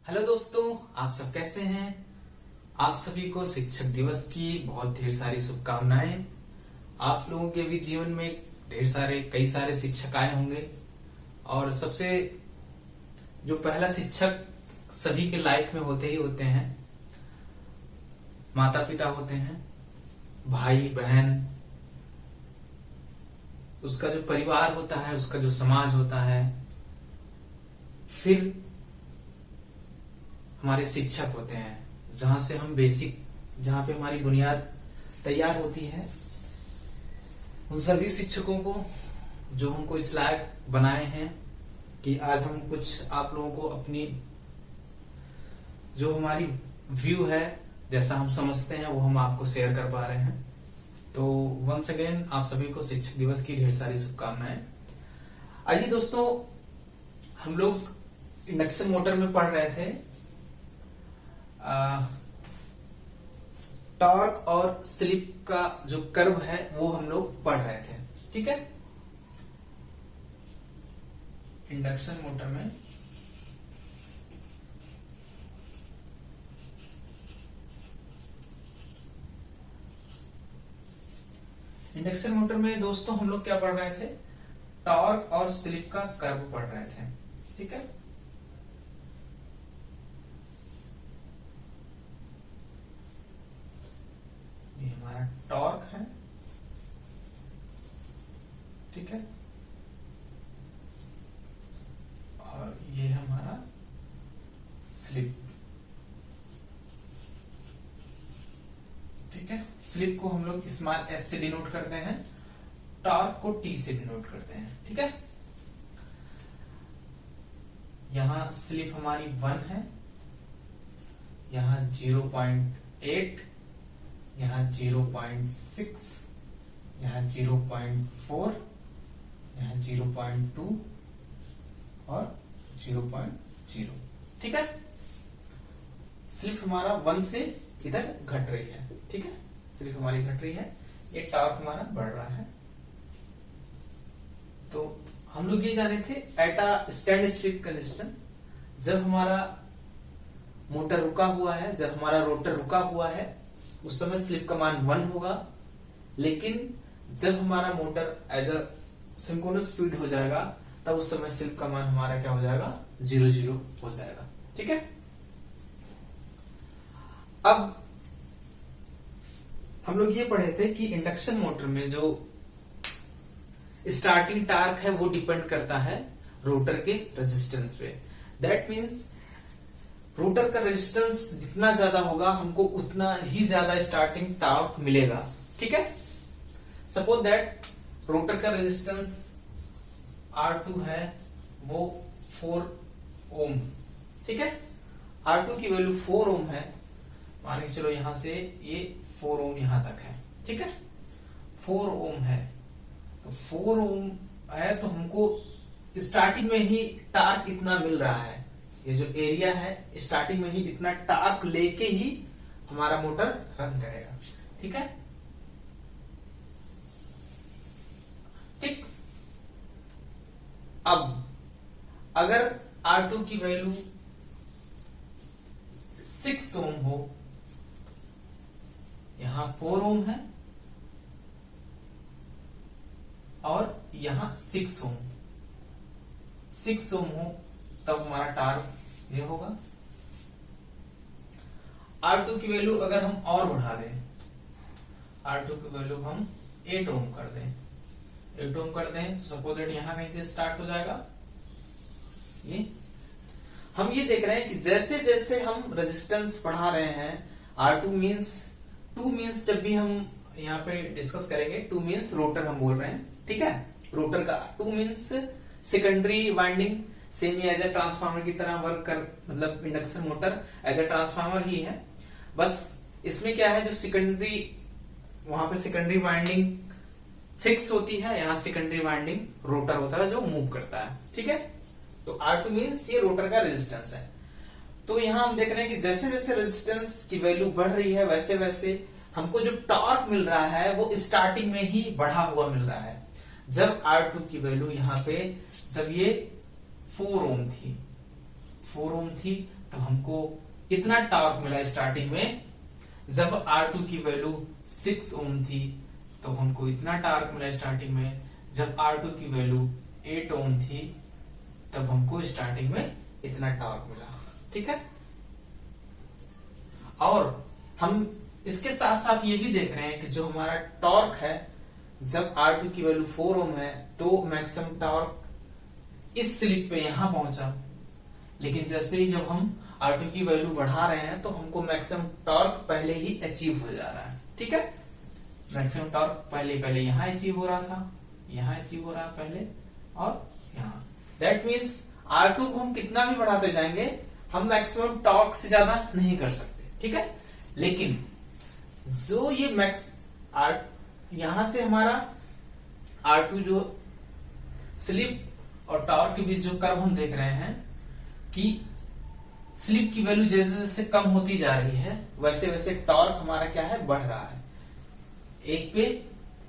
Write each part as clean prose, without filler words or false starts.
Hello दोस्तों, आप सब कैसे हैं। आप सभी को शिक्षक दिवस की बहुत ढेर सारी शुभकामनाएं। आप लोगों के भी जीवन में कई सारे शिक्षक आए होंगे और सबसे जो पहला शिक्षक सभी के लाइफ में होते ही होते हैं, माता पिता होते हैं, भाई बहन, उसका जो परिवार होता है, उसका जो समाज होता है, फिर हमारे शिक्षक होते हैं, जहाँ पे हमारी बुनियाद तैयार होती है। उन सभी शिक्षकों को जो हमको इस लायक बनाए हैं कि आज हम कुछ आप लोगों को अपनी जो हमारी व्यू है, जैसा हम समझते हैं, वो हम आपको शेयर कर पा रहे हैं। तो वंस अगेन आप सभी को शिक्षक दिवस की ढेर सारी शुभकामनाएं। आइए दोस्तों, हम लोग इंडक्शन मोटर में पढ़ रहे थे टॉर्क और स्लिप का जो कर्व है वो हम लोग पढ़ रहे थे। ठीक है, इंडक्शन मोटर में दोस्तों हम लोग क्या पढ़ रहे थे, टॉर्क और स्लिप का कर्व पढ़ रहे थे। ठीक है, ये हमारा टॉर्क है। ठीक है, और ये हमारा स्लिप। ठीक है, स्लिप को हम लोग स्मॉल एस से डिनोट करते हैं, टॉर्क को टी से डिनोट करते हैं। ठीक है, यहां स्लिप हमारी 1 है, यहां 0.8, यहां 0.6, यहां 0.4, यहां 0.2 और 0.0। ठीक है, स्लिप हमारा 1 से इधर घट रही है। ठीक है, स्लिप हमारी घट रही है, ये टॉर्क हमारा बढ़ रहा है। तो हम लोग ये जाने थे at a stand still condition, जब हमारा मोटर रुका हुआ है, जब हमारा रोटर रुका हुआ है, उस समय स्लिप का मान 1 होगा। लेकिन जब हमारा motor as a synchronous speed हो जाएगा, तब उस समय स्लिप का मान हमारा क्या हो जाएगा, 0 हो जाएगा। ठीक है, अब हम लोग ये पढ़े थे कि इंडक्शन मोटर में जो स्टार्टिंग टार्क है वो डिपेंड करता है रोटर के रेजिस्टेंस पे। दैट मीन्स रोटर का रेजिस्टेंस जितना ज्यादा होगा, हमको उतना ही ज्यादा स्टार्टिंग टॉर्क मिलेगा। ठीक है, सपोज दैट रोटर का रेजिस्टेंस R2 है, वो 4 ओम। ठीक है, R2 की वैल्यू 4 ओम है, मान के चलो यहां से ये 4 ओम यहां तक है। ठीक है, 4 ओम है, तो 4 ओम है, तो हमको स्टार्टिंग में ही टार्क इतना मिल रहा है। ये जो एरिया है, स्टार्टिंग में ही इतना टार्क लेके ही हमारा मोटर रन करेगा। ठीक है, ठीक। अब अगर R2 की वैल्यू 6 ओम हो, यहां 4 ओम है और यहां 6 ओम हो, तब हमारा टार्क ये होगा। R2 की वैल्यू अगर हम और बढ़ा दें, R2 की वैल्यू हम 8 ओम कर दें, तो सपोज दैट यहां कहीं से स्टार्ट हो जाएगा। ये हम ये देख रहे हैं कि जैसे जैसे हम रेजिस्टेंस बढ़ा रहे हैं, R2 मीन्स 2 मीन्स, जब भी हम यहाँ पे डिस्कस करेंगे, 2 मीन्स रोटर हम बोल रहे हैं। ठीक है, रोटर का 2 मीन्स सेकेंडरी वाइंडिंग, सेम ही एज ए ट्रांसफार्मर की तरह वर्क कर, मतलब induction motor as a transformer ही है। बस इसमें क्या है, जो सेकेंडरी, वहां पे सेकेंडरी वाइंडिंग फिक्स होती है, यहाँ सेकेंडरी वाइंडिंग रोटर होता है जो मूव करता है। ठीक है, तो R2 मीन्स ये रोटर का रेजिस्टेंस है। तो यहाँ हम देख रहे हैं कि जैसे जैसे रेजिस्टेंस की वैल्यू बढ़ रही है, वैसे वैसे हमको जो टॉर्क मिल रहा है वो स्टार्टिंग में ही बढ़ा हुआ मिल रहा है। जब R2 की वैल्यू यहाँ पे, जब ये 4 ओम थी, तो हमको इतना टॉर्क मिला स्टार्टिंग में। जब R2 की वैल्यू 6 ओम थी तो हमको इतना टॉर्क मिला स्टार्टिंग में। जब R2 की वैल्यू 8 ओम थी तब हमको स्टार्टिंग में इतना टॉर्क मिला। ठीक है, और हम इसके साथ साथ ये भी देख रहे हैं कि जो हमारा टॉर्क है, जब R2 की वैल्यू 4 ओम है तो मैक्सिमम टॉर्क इस स्लिप पे यहां पहुंचा, लेकिन जैसे ही जब हम R2 की वैल्यू बढ़ा रहे हैं तो हमको मैक्सिमम टॉर्क पहले ही अचीव हो जा रहा है। ठीक है, मैक्सिमम टॉर्क पहले यहां अचीव हो रहा था, यहां अचीव हो रहा है पहले, और यहां। दैट मीन्स R2 को हम कितना भी बढ़ाते जाएंगे हम मैक्सिमम टॉर्क से ज्यादा नहीं कर सकते। ठीक है, लेकिन जो ये यहां से हमारा R2 जो स्लिप और टॉर्क के बीच जो कर्व हम देख रहे हैं कि स्लिप की वैल्यू जैसे जैसे कम होती जा रही है वैसे वैसे टॉर्क हमारा क्या है, बढ़ रहा है। एक पे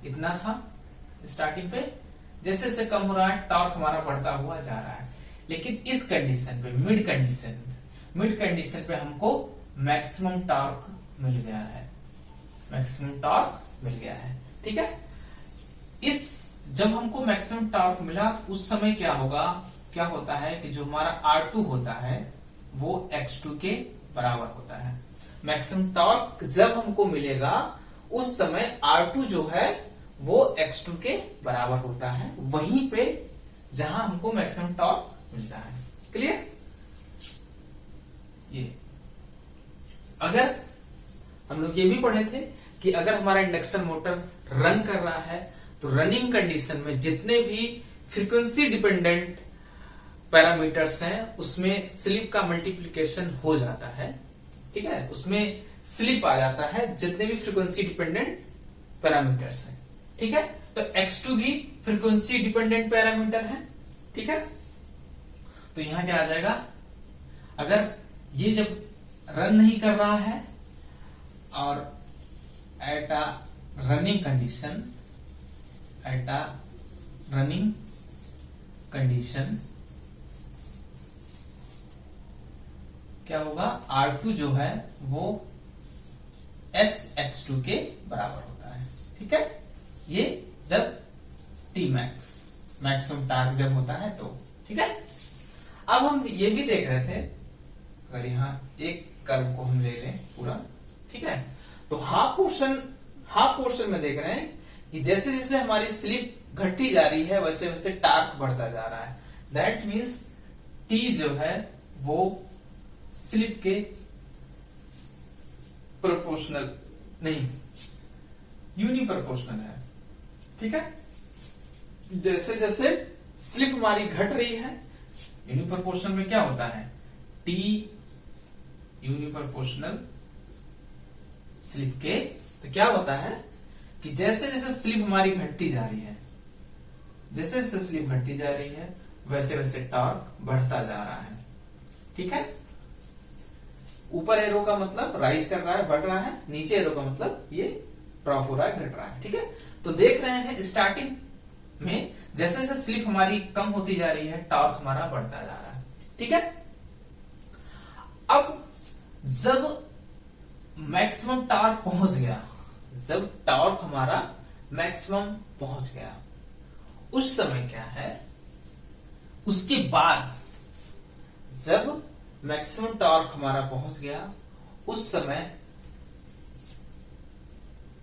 इतना था स्टार्टिंग पे, जैसे जैसे कम हो रहा है टॉर्क हमारा बढ़ता हुआ जा रहा है। लेकिन इस कंडीशन पे, मिड कंडीशन पे हमको मैक्सिमम टॉर्क मिल गया है, मैक्सिमम टॉर्क मिल गया है। ठीक है, जब हमको मैक्सिमम टॉर्क मिला उस समय क्या होता है कि जो हमारा R2 होता है वो X2 के बराबर होता है। मैक्सिमम टॉर्क जब हमको मिलेगा उस समय R2 जो है वो X2 के बराबर होता है, वहीं पे जहां हमको मैक्सिमम टॉर्क मिलता है। क्लियर? ये अगर हम लोग ये भी पढ़े थे कि अगर हमारा इंडक्शन मोटर रन कर रहा है तो रनिंग कंडीशन में जितने भी फ्रीक्वेंसी डिपेंडेंट पैरामीटर्स हैं उसमें स्लिप का मल्टीप्लिकेशन हो जाता है। ठीक है, उसमें स्लिप आ जाता है जितने भी फ्रीक्वेंसी डिपेंडेंट पैरामीटर्स हैं। ठीक है, तो X2 भी फ्रीक्वेंसी डिपेंडेंट पैरामीटर है। ठीक है, तो यहां क्या आ जाएगा, अगर ये जब रन नहीं कर रहा है और एट अ रनिंग कंडीशन क्या होगा, R2 जो है वो SX2 के बराबर होता है। ठीक है, ये जब Tmax मैक्सिमम टॉर्क जब होता है तो। ठीक है, अब हम ये भी देख रहे थे, अगर यहां एक कर्व को हम ले लें पूरा, ठीक है, तो हाफ पोर्शन में देख रहे हैं कि जैसे जैसे हमारी स्लिप घटती जा रही है वैसे वैसे टॉर्क बढ़ता जा रहा है। दैट मीन्स T जो है वो स्लिप के प्रोपोर्शनल नहीं, यूनिप्रोपोर्शनल है। ठीक है, जैसे जैसे स्लिप हमारी घट रही है, यूनिप्रोपोर्शनल में क्या होता है, T यूनिप्रोपोर्शनल स्लिप के, तो क्या होता है कि जैसे जैसे स्लिप हमारी घटती जा रही है, जैसे जैसे स्लिप घटती जा रही है वैसे वैसे टॉर्क बढ़ता जा रहा है। ठीक है, ऊपर एरो का मतलब राइज कर रहा है, बढ़ रहा है, नीचे एरो का मतलब ये ड्रॉप हो रहा है, घट रहा है। ठीक है, तो देख रहे हैं स्टार्टिंग में जैसे जैसे स्लिप हमारी कम होती जा रही है टॉर्क हमारा बढ़ता जा रहा है। ठीक है, अब जब मैक्सिमम टॉर्क पहुंच गया, जब टॉर्क हमारा मैक्सिमम पहुंच गया उस समय क्या है, उसके बाद जब मैक्सिमम टॉर्क हमारा पहुंच गया उस समय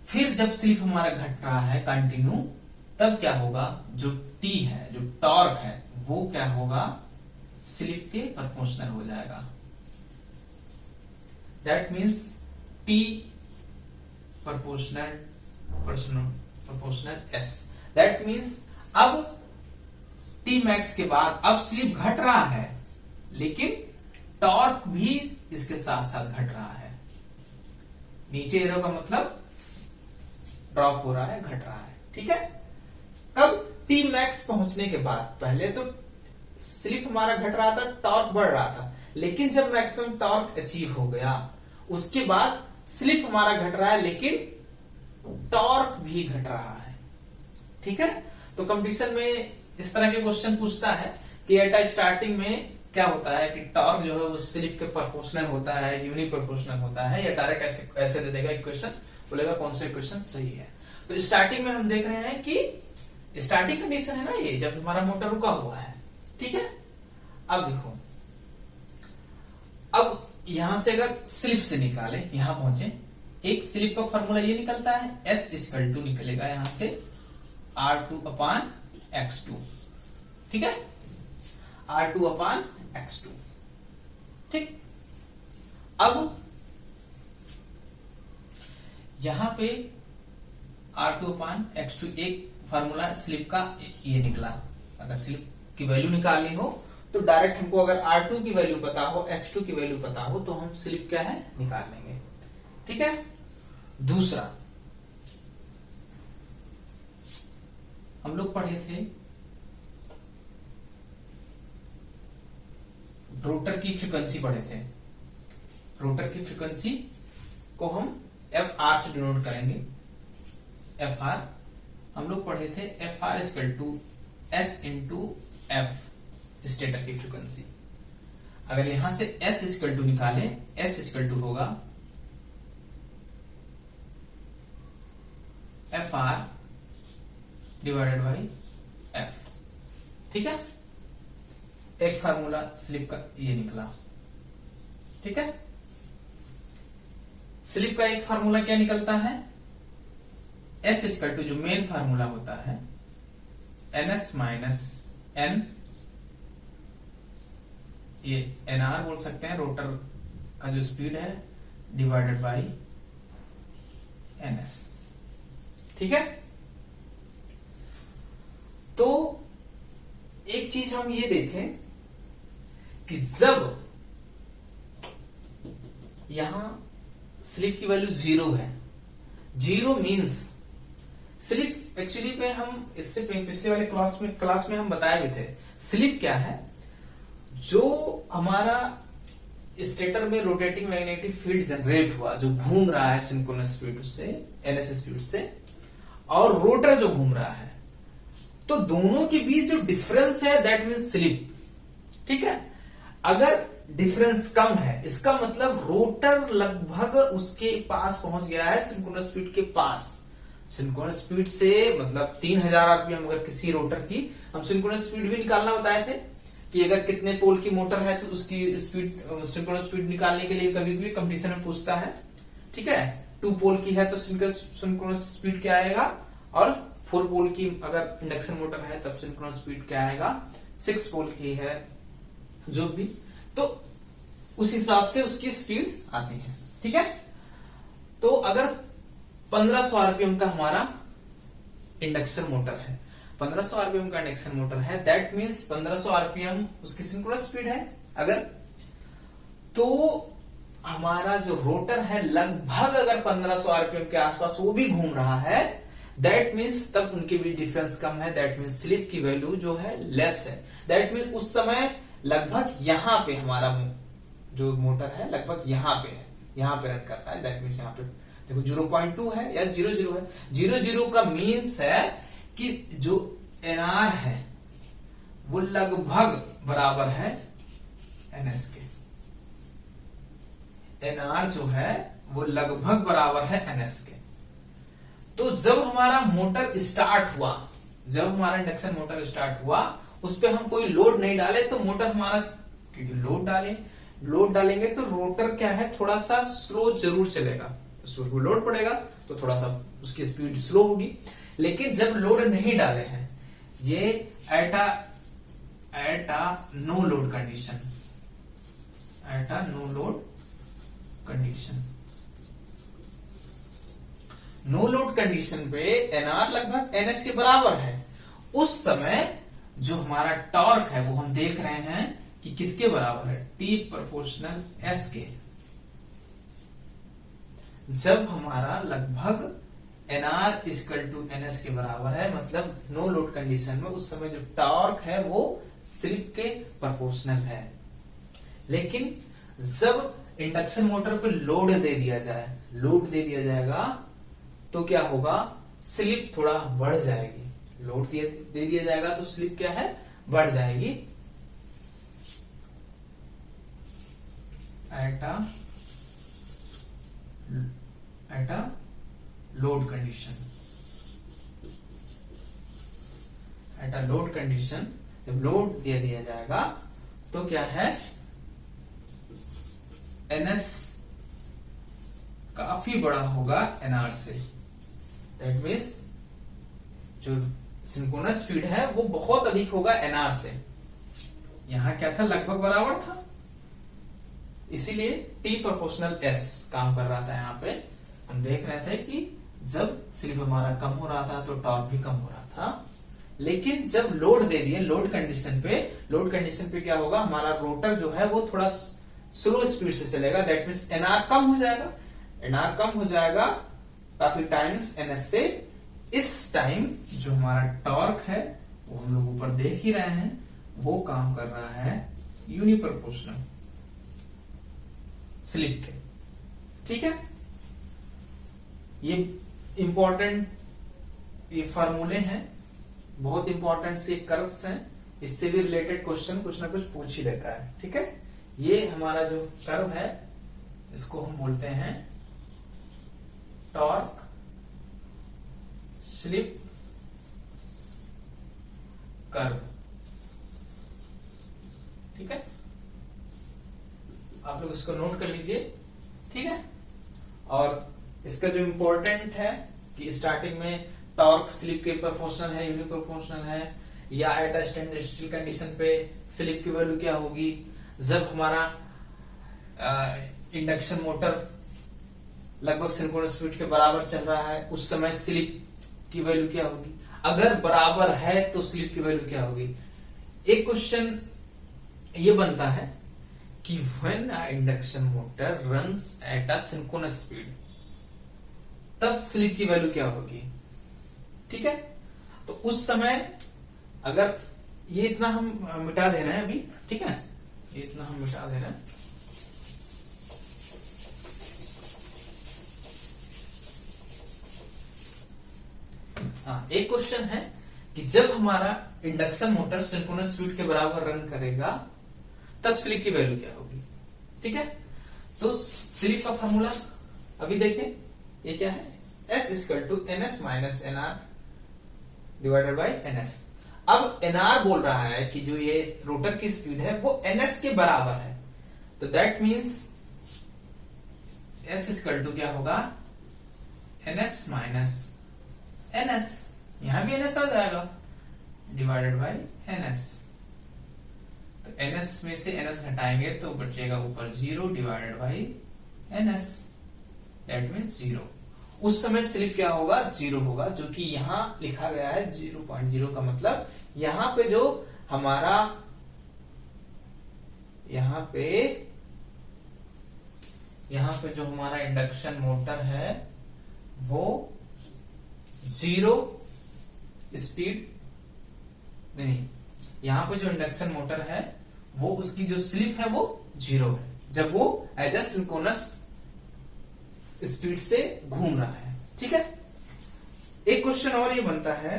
फिर जब स्लिप हमारा घट रहा है कंटिन्यू, तब क्या होगा, जो T है, जो टॉर्क है वो क्या होगा, स्लिप के प्रोपोर्शनल हो जाएगा। That means T proportional S। That means अब Tmax के बाद अब स्लिप घट रहा है लेकिन टॉर्क भी इसके साथ साथ घट रहा है। नीचे एरो का मतलब ड्रॉप हो रहा है, घट रहा है। ठीक है, कब Tmax पहुंचने के बाद, पहले तो स्लिप हमारा घट रहा था, टॉर्क बढ़ रहा था, लेकिन जब मैक्सिमम टॉर्क अचीव हो गया उसके बाद स्लिप हमारा घट रहा है लेकिन टॉर्क भी घट रहा है। ठीक है, तो कंपटीशन में इस तरह के क्वेश्चन पूछता है कि एट स्टार्टिंग में क्या होता है कि टॉर्क जो है वो स्लिप के प्रोपोर्शनल होता है, यूनि प्रोपोर्शनल होता है, या डायरेक्ट ऐसे ऐसे दे देगा इक्वेशन, बोलेगा कौन सा इक्वेशन सही है। तो स्टार्टिंग में हम देख रहे हैं कि स्टार्टिंग कंडीशन है ना ये, जब हमारा मोटर रुका हुआ है, ठीक है। अब देखो, अब यहां से अगर स्लिप से निकाले, यहां पहुंचे, एक स्लिप का फॉर्मूला ये निकलता है, S इक्वल टू निकलेगा यहां से R2/X2, ठीक है, R2/X2, ठीक। अब यहां पे R2/X2 एक फार्मूला स्लिप का ये निकला। अगर स्लिप की वैल्यू निकालनी हो तो डायरेक्ट हमको, अगर R2 की वैल्यू पता हो, X2 की वैल्यू पता हो, तो हम स्लिप क्या है निकाल लेंगे, ठीक है। दूसरा हम लोग पढ़े थे रोटर की फ्रीक्वेंसी पढ़े थे। रोटर की फ्रीक्वेंसी को हम FR से डिनोट करेंगे। FR हम लोग पढ़े थे, FR equal to S into F, stator की फ्रीक्वेंसी। अगर यहां से S इक्वल टू निकाले, S इक्वल टू होगा FR डिवाइडेड बाई F, ठीक है। एक फार्मूला स्लिप का ये निकला, ठीक है। स्लिप का एक फार्मूला क्या निकलता है, S इक्वल टू जो मेन फार्मूला होता है NS माइनस N, ये NR बोल सकते हैं, रोटर का जो स्पीड है, डिवाइडेड बाई NS, ठीक है। तो एक चीज हम ये देखें कि जब यहां स्लिप की वैल्यू 0 है, 0 मींस स्लिप एक्चुअली पे हम इससे पिछले वाले क्लास में हम बताए भी थे, स्लिप क्या है, जो हमारा स्टेटर में रोटेटिंग मैग्नेटिक फील्ड जनरेट हुआ, जो घूम रहा है सिंक्रोनस स्पीड से, NS स्पीड से, और रोटर जो घूम रहा है, तो दोनों के बीच जो डिफरेंस है दैट मींस स्लिप, ठीक है। अगर डिफरेंस कम है, इसका मतलब रोटर लगभग उसके पास पहुंच गया है, सिंक्रोनस स्पीड के पास। सिंक्रोनस स्पीड से मतलब 3000 आरपीएम अगर किसी रोटर की, हम सिंक्रोनस स्पीड भी निकालना बताए थे कि अगर कितने पोल की मोटर है तो उसकी स्पीड, सिंक्रोनस स्पीड निकालने के लिए कभी भी कंपटीशन में पूछता है, ठीक है। 2 पोल की है तो सिंक्रोनस स्पीड क्या आएगा, और 4 पोल की अगर इंडक्शन मोटर है तब सिंक्रोनस स्पीड क्या आएगा, 6 पोल की है जो भी, तो उस हिसाब से उसकी स्पीड आती है, ठीक है। तो अगर 1500 आरपीएम का हमारा इंडक्शन मोटर है, 1500 आरपीएम का इंडक्शन मोटर है, दैट मींस 1500 आरपीएम उसकी सिंक्रोनस स्पीड है अगर, तो हमारा जो रोटर है लगभग अगर 1500 आरपीएम के आसपास वो भी घूम रहा है, दैट मींस तब उनके बीच डिफरेंस कम है, दैट मींस स्लिप की वैल्यू जो है लेस है। दैट मींस उस समय लगभग यहां पे हमारा जो मोटर है लगभग यहां पे है, यहां पे रन कर रहा है, दैट मींस यहां पे देखो 0.2 है या 0.0 है। 0.0 का मीन्स है कि जो NR है वो लगभग बराबर है NS के। NR जो है वो लगभग बराबर है NS के। तो जब हमारा मोटर स्टार्ट हुआ, जब हमारा इंडक्शन मोटर स्टार्ट हुआ, उस पर हम कोई लोड नहीं डाले तो मोटर हमारा, क्योंकि लोड डालेंगे तो रोटर क्या है थोड़ा सा स्लो जरूर चलेगा, उसको लोड पड़ेगा तो थोड़ा सा उसकी स्पीड स्लो होगी। लेकिन जब लोड नहीं डाले हैं, ये at a no load condition, at a no load condition, no load condition पे NR लगभग NS के बराबर है। उस समय जो हमारा टॉर्क है वो हम देख रहे हैं कि किसके बराबर है, T प्रोपोर्शनल S के। जब हमारा लगभग NR इक्वल टू NS के बराबर है, मतलब नो लोड कंडीशन में उस समय जो टॉर्क है वो स्लिप के प्रोपोर्शनल है। लेकिन जब इंडक्शन मोटर पे लोड दे दिया जाए, लोड दे दिया जाएगा तो क्या होगा, स्लिप थोड़ा बढ़ जाएगी। लोड दे दिया जाएगा तो स्लिप क्या है, बढ़ जाएगी। at a load condition. At a load condition, जब लोड दे दिया जाएगा तो क्या है, ns काफी बड़ा होगा nr से। दैट मीन्स जो सिंक्रोनस स्पीड है वो बहुत अधिक होगा nr से। यहां क्या था, लगभग बराबर था, इसीलिए t प्रोपोर्शनल s काम कर रहा था। यहाँ पे हम देख रहे थे कि जब स्लिप हमारा कम हो रहा था तो टॉर्क भी कम हो रहा था, लेकिन जब लोड दे दिए, लोड कंडीशन पे क्या होगा, हमारा रोटर जो है वो थोड़ा स्लो स्पीड से चलेगा। दैट मीन्स एनआर कम हो जाएगा, एनआर कम हो जाएगा काफी टाइम्स एनएस से। इस टाइम जो हमारा टॉर्क है वो हम लोग ऊपर देख ही रहे हैं, वो काम कर रहा है यूनिप्रोपोर्शनल स्लिप के। ठीक है, ये इंपॉर्टेंट ये फार्मूले हैं, बहुत इंपॉर्टेंट से कर्व्स हैं, इससे भी रिलेटेड क्वेश्चन कुछ ना कुछ पूछ ही लेता है। ठीक है, ये हमारा जो कर्व है इसको हम बोलते हैं टॉर्क स्लिप कर्व। ठीक है, आप लोग इसको नोट कर लीजिए। ठीक है, और इसका जो इंपॉर्टेंट है कि स्टार्टिंग में टॉर्क स्लिप के प्रोपोर्शनल है, यूनिप्रोपोर्शनल है, या at a standard still condition pay slip की वैल्यू क्या होगी, जब हमारा इंडक्शन मोटर लगभग सिंक्रोनस स्पीड के बराबर चल रहा है उस समय स्लिप की वैल्यू क्या होगी, अगर बराबर है तो स्लिप की वैल्यू क्या होगी। एक क्वेश्चन ये बनता है कि when a induction motor runs at a synchronous speed, तब स्लिप की वैल्यू क्या होगी। ठीक है, तो उस समय अगर ये इतना हम मिटा दे रहे हैं अभी, ठीक है, ये इतना हम मिटा दे रहे हैं। हाँ, एक क्वेश्चन है कि जब हमारा इंडक्शन मोटर सिंक्रोनस स्पीड के बराबर रन करेगा तब स्लिप की वैल्यू क्या होगी। ठीक है, तो स्लिप का फॉर्मूला अभी देखें, ये क्या है, S equal to NS minus NR divided by NS। अब NR बोल रहा है कि जो ये रोटर की स्पीड है वो NS के बराबर है, तो that means S equal to क्या होगा, NS माइनस NS, यहां भी NS आ जाएगा, डिवाइडेड बाई NS। तो NS में से NS घटाएंगे तो बचेगा ऊपर 0 divided by NS, that means 0। उस समय स्लिप क्या होगा, 0 होगा, जो कि यहां लिखा गया है 0.0 का मतलब यहां पे जो हमारा जो हमारा इंडक्शन मोटर है वो 0 स्पीड नहीं, यहां पे जो इंडक्शन मोटर है वो उसकी जो स्लिप है वो 0 है, जब वो एज अ सिंक्रोनस स्पीड से घूम रहा है। ठीक है, एक क्वेश्चन और ये बनता है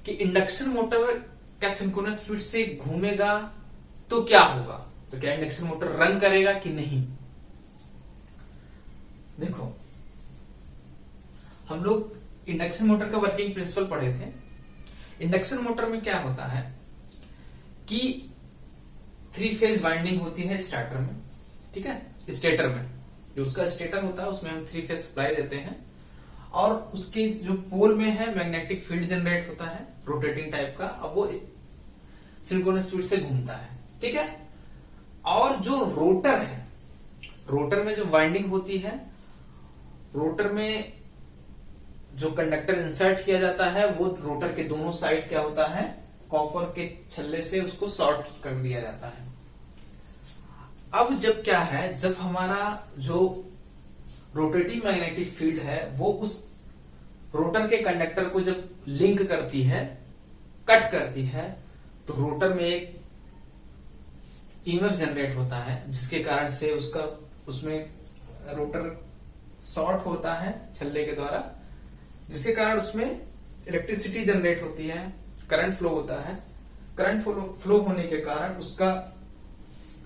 कि इंडक्शन मोटर क्या सिंक्रोनस स्पीड से घूमेगा तो क्या होगा, तो क्या इंडक्शन मोटर रन करेगा कि नहीं। देखो, हम लोग इंडक्शन मोटर का वर्किंग प्रिंसिपल पढ़े थे। इंडक्शन मोटर में क्या होता है कि 3 फेज वाइंडिंग होती है स्टार्टर में। ठीक है, स्टेटर में जो उसका स्टेटर होता है उसमें हम 3 फेज सप्लाई देते हैं, और उसके जो पोल में है मैग्नेटिक फील्ड जनरेट होता है रोटेटिंग टाइप का, अब वो सिंक्रोनस स्पीड से घूमता है। ठीक है, और जो रोटर है, रोटर में जो वाइंडिंग होती है, रोटर में जो कंडक्टर इंसर्ट किया जाता है वो रोटर के दोनों साइड क्या होता है, कॉपर के छल्ले से उसको शॉर्ट कर दिया जाता है। अब जब क्या है, जब हमारा जो रोटेटिंग मैग्नेटिक फील्ड है वो उस रोटर के कंडक्टर को जब लिंक करती है, कट करती है, तो रोटर में एक ईएमएफ जनरेट होता है जिसके कारण से उसमें रोटर शॉर्ट होता है छल्ले के द्वारा, जिसके कारण उसमें इलेक्ट्रिसिटी जनरेट होती है, करंट फ्लो होता है। करंट फ्लो होने के कारण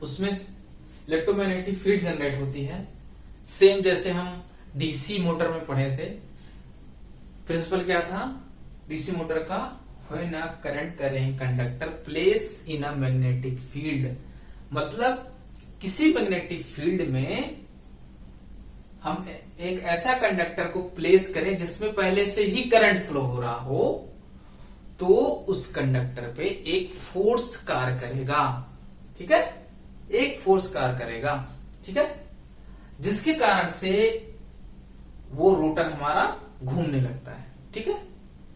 उसमें इलेक्ट्रोमैग्नेटिक फील्ड जनरेट होती है। सेम जैसे हम डीसी मोटर में पढ़े थे, प्रिंसिपल क्या था डीसी मोटर का, when a current current conductor place in a magnetic field, मतलब किसी मैग्नेटिक फील्ड में हम एक ऐसा कंडक्टर को प्लेस करें जिसमें पहले से ही करंट फ्लो हो रहा हो, तो उस कंडक्टर पे एक फोर्स कार्य करेगा, ठीक है, एक फोर्स कार्य करेगा, ठीक है, जिसके कारण से वो रोटर हमारा घूमने लगता है, ठीक है।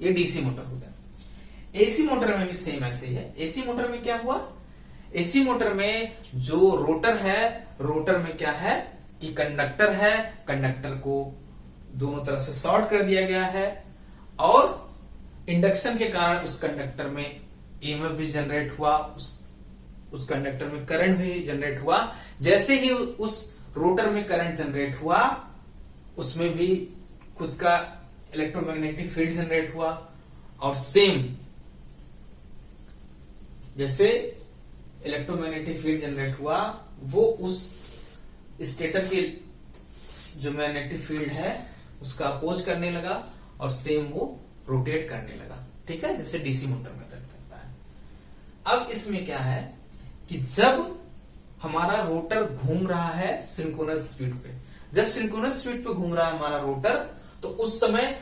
ये डीसी मोटर हो गया। एसी मोटर में भी सेम ऐसे ही है। एसी मोटर में क्या हुआ, एसी मोटर में जो रोटर है, रोटर में क्या है कि कंडक्टर है, कंडक्टर को दोनों तरफ से शॉर्ट कर दिया गया है और इंडक्शन के कारण उस कंडक्टर में ईएमएफ भी जनरेट हुआ, उस कंडक्टर में करंट भी जनरेट हुआ। जैसे ही उस रोटर में करंट जनरेट हुआ, उसमें भी खुद का इलेक्ट्रोमैग्नेटिक फील्ड जनरेट हुआ, और सेम जैसे इलेक्ट्रोमैग्नेटिक फील्ड जनरेट हुआ, वो उस स्टेटर के जो मैग्नेटिक फील्ड है उसका अपोज करने लगा और सेम वो रोटेट करने लगा, ठीक है, जैसे डीसी मोटर में करता है। अब इसमें क्या है कि जब हमारा रोटर घूम रहा है सिंक्रोनस स्पीड पे, जब सिंक्रोनस स्पीड पे घूम रहा है हमारा रोटर, तो उस समय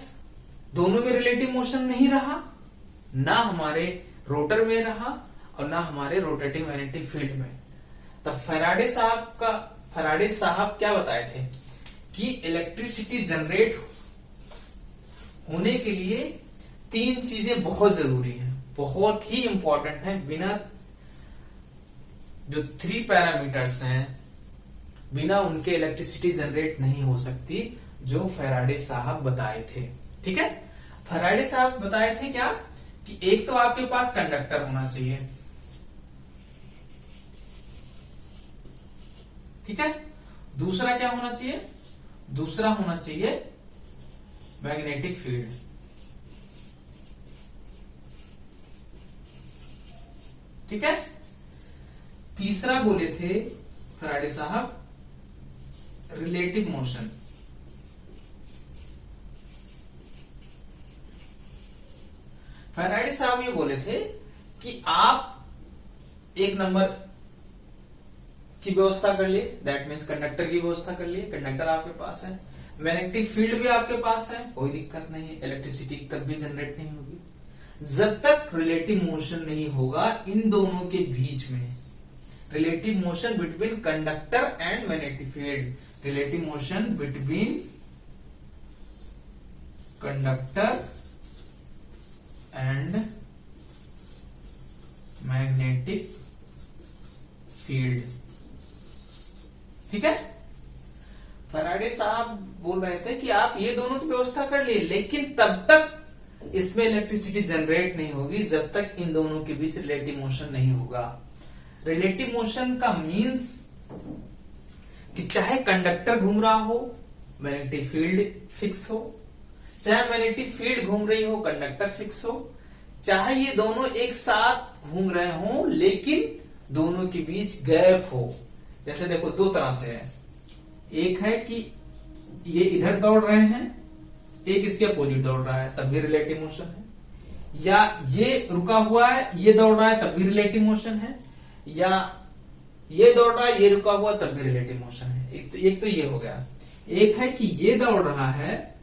दोनों में रिलेटिव मोशन नहीं रहा, ना हमारे रोटर में रहा और ना हमारे रोटेटिंग मैग्नेटिक फील्ड में। तब फैराडे साहब क्या बताए थे कि इलेक्ट्रिसिटी जनरेट होने के लिए तीन चीजें बहुत जरूरी हैं, बहुत ही इंपॉर्टेंट है, बिना जो 3 पैरामीटर्स हैं, बिना उनके इलेक्ट्रिसिटी जनरेट नहीं हो सकती, जो फैराडे साहब बताए थे, ठीक है। फैराडे साहब बताए थे क्या कि एक तो आपके पास कंडक्टर होना चाहिए, ठीक है, दूसरा क्या होना चाहिए, दूसरा होना चाहिए मैग्नेटिक फील्ड, ठीक है। तीसरा बोले थे फैराडे साहब रिलेटिव मोशन, फैराडे साहब ये बोले थे कि आप एक नंबर की व्यवस्था कर लिए, दैट मीन्स कंडक्टर की व्यवस्था कर लिए, कंडक्टर आपके पास है, मैग्नेटिक फील्ड भी आपके पास है, कोई दिक्कत नहीं है, इलेक्ट्रिसिटी तब भी जनरेट नहीं होगी जब तक रिलेटिव मोशन नहीं होगा इन दोनों के बीच में, relative motion between conductor and magnetic field, relative motion between conductor and magnetic field, ठीक है। फैराडे साहब बोल रहे थे कि आप ये दोनों की व्यवस्था कर लिए, लेकिन तब तक इसमें इलेक्ट्रिसिटी जनरेट नहीं होगी जब तक इन दोनों के बीच रिलेटिव मोशन नहीं होगा। रिलेटिव मोशन का मींस कि चाहे कंडक्टर घूम रहा हो, मैग्नेटिक फील्ड फिक्स हो, चाहे मैग्नेटिक फील्ड घूम रही हो, कंडक्टर फिक्स हो, चाहे ये दोनों एक साथ घूम रहे हो लेकिन दोनों के बीच गैप हो। जैसे देखो दो तरह से है, एक है कि ये इधर दौड़ रहे हैं, एक इसके अपोजिट दौड़ रहा है, तब भी रिलेटिव मोशन है, या ये रुका हुआ है ये दौड़ रहा है तब भी रिलेटिव मोशन है, या ये दौड़ रहा है ये रुका हुआ तब भी रिलेटिव मोशन है। एक तो ये हो गया। एक है कि ये दौड़ रहा है,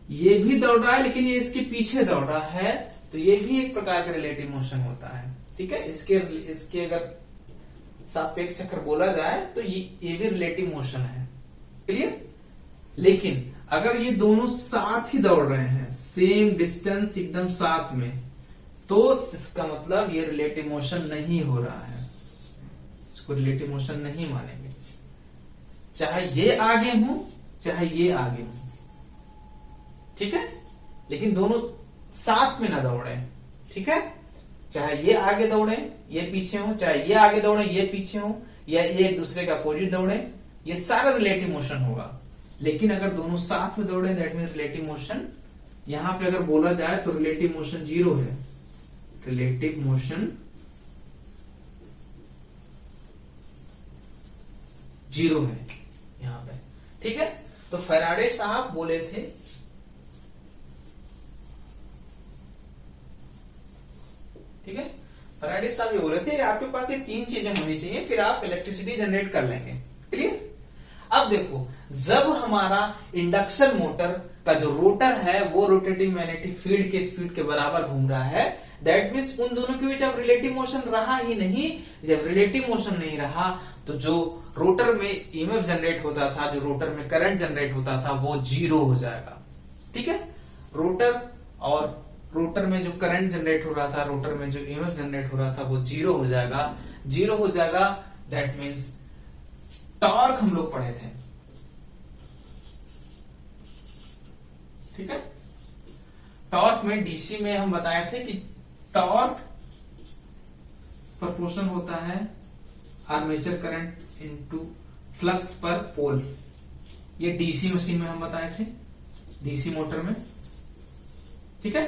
ये भी दौड़ रहा है लेकिन ये इसके पीछे दौड़ रहा है, तो ये भी एक प्रकार का रिलेटिव मोशन होता है, ठीक है। इसके अगर सापेक्ष चक्र बोला जाए तो ये भी रिलेटिव मोशन है, क्लियर। लेकिन अगर ये दोनों साथ ही दौड़ रहे हैं, सेम डिस्टेंस एकदम साथ में, तो इसका मतलब ये रिलेटिव मोशन नहीं हो रहा है, इसको रिलेटिव मोशन नहीं मानेंगे, चाहे ये आगे हो चाहे ये आगे हो, ठीक है। लेकिन दोनों साथ में ना दौड़े, ठीक है, चाहे ये आगे दौड़े ये पीछे हो, चाहे ये आगे दौड़े ये पीछे हो, या ये एक दूसरे का अपोजिट दौड़े, ये सारा रिलेटिव मोशन होगा। लेकिन अगर दोनों साथ में दौड़े दैट मीन रिलेटिव मोशन, यहां पे अगर बोला जाए तो रिलेटिव मोशन 0 है, रिलेटिव मोशन जीरो है यहाँ पे। ठीक है, तो फैराडे साहब बोले थे ठीक है, फैराडे साहब ये बोले थे आपके पास ये तीन चीजें होनी चाहिए फिर आप इलेक्ट्रिसिटी जनरेट कर लेंगे। क्लियर। अब देखो, जब हमारा इंडक्शन मोटर का जो रोटर है वो रोटेटिंग मैग्नेटिक फील्ड के स्पीड के बराबर घूम रहा है, दैट मीन्स उन दोनों के बीच अब रिलेटिव मोशन रहा ही नहीं। जब रिलेटिव मोशन नहीं रहा तो जो रोटर में ईएमएफ जनरेट होता था, जो रोटर में करंट जनरेट होता था, वो जीरो हो जाएगा। ठीक है, रोटर में जो करंट जनरेट हो रहा था, रोटर में जो ईएमएफ जनरेट हो रहा था, वो जीरो हो जाएगा। जीरो हो जाएगा दैट मीन्स टॉर्क हम लोग पढ़े थे। ठीक है, टॉर्क में डीसी में हम बताए थे कि टॉर्क प्रोपोर्शन होता है आर्मेचर करंट इनटू फ्लक्स पर पोल। ये डीसी मशीन में हम बताए थे, डीसी मोटर में। ठीक है,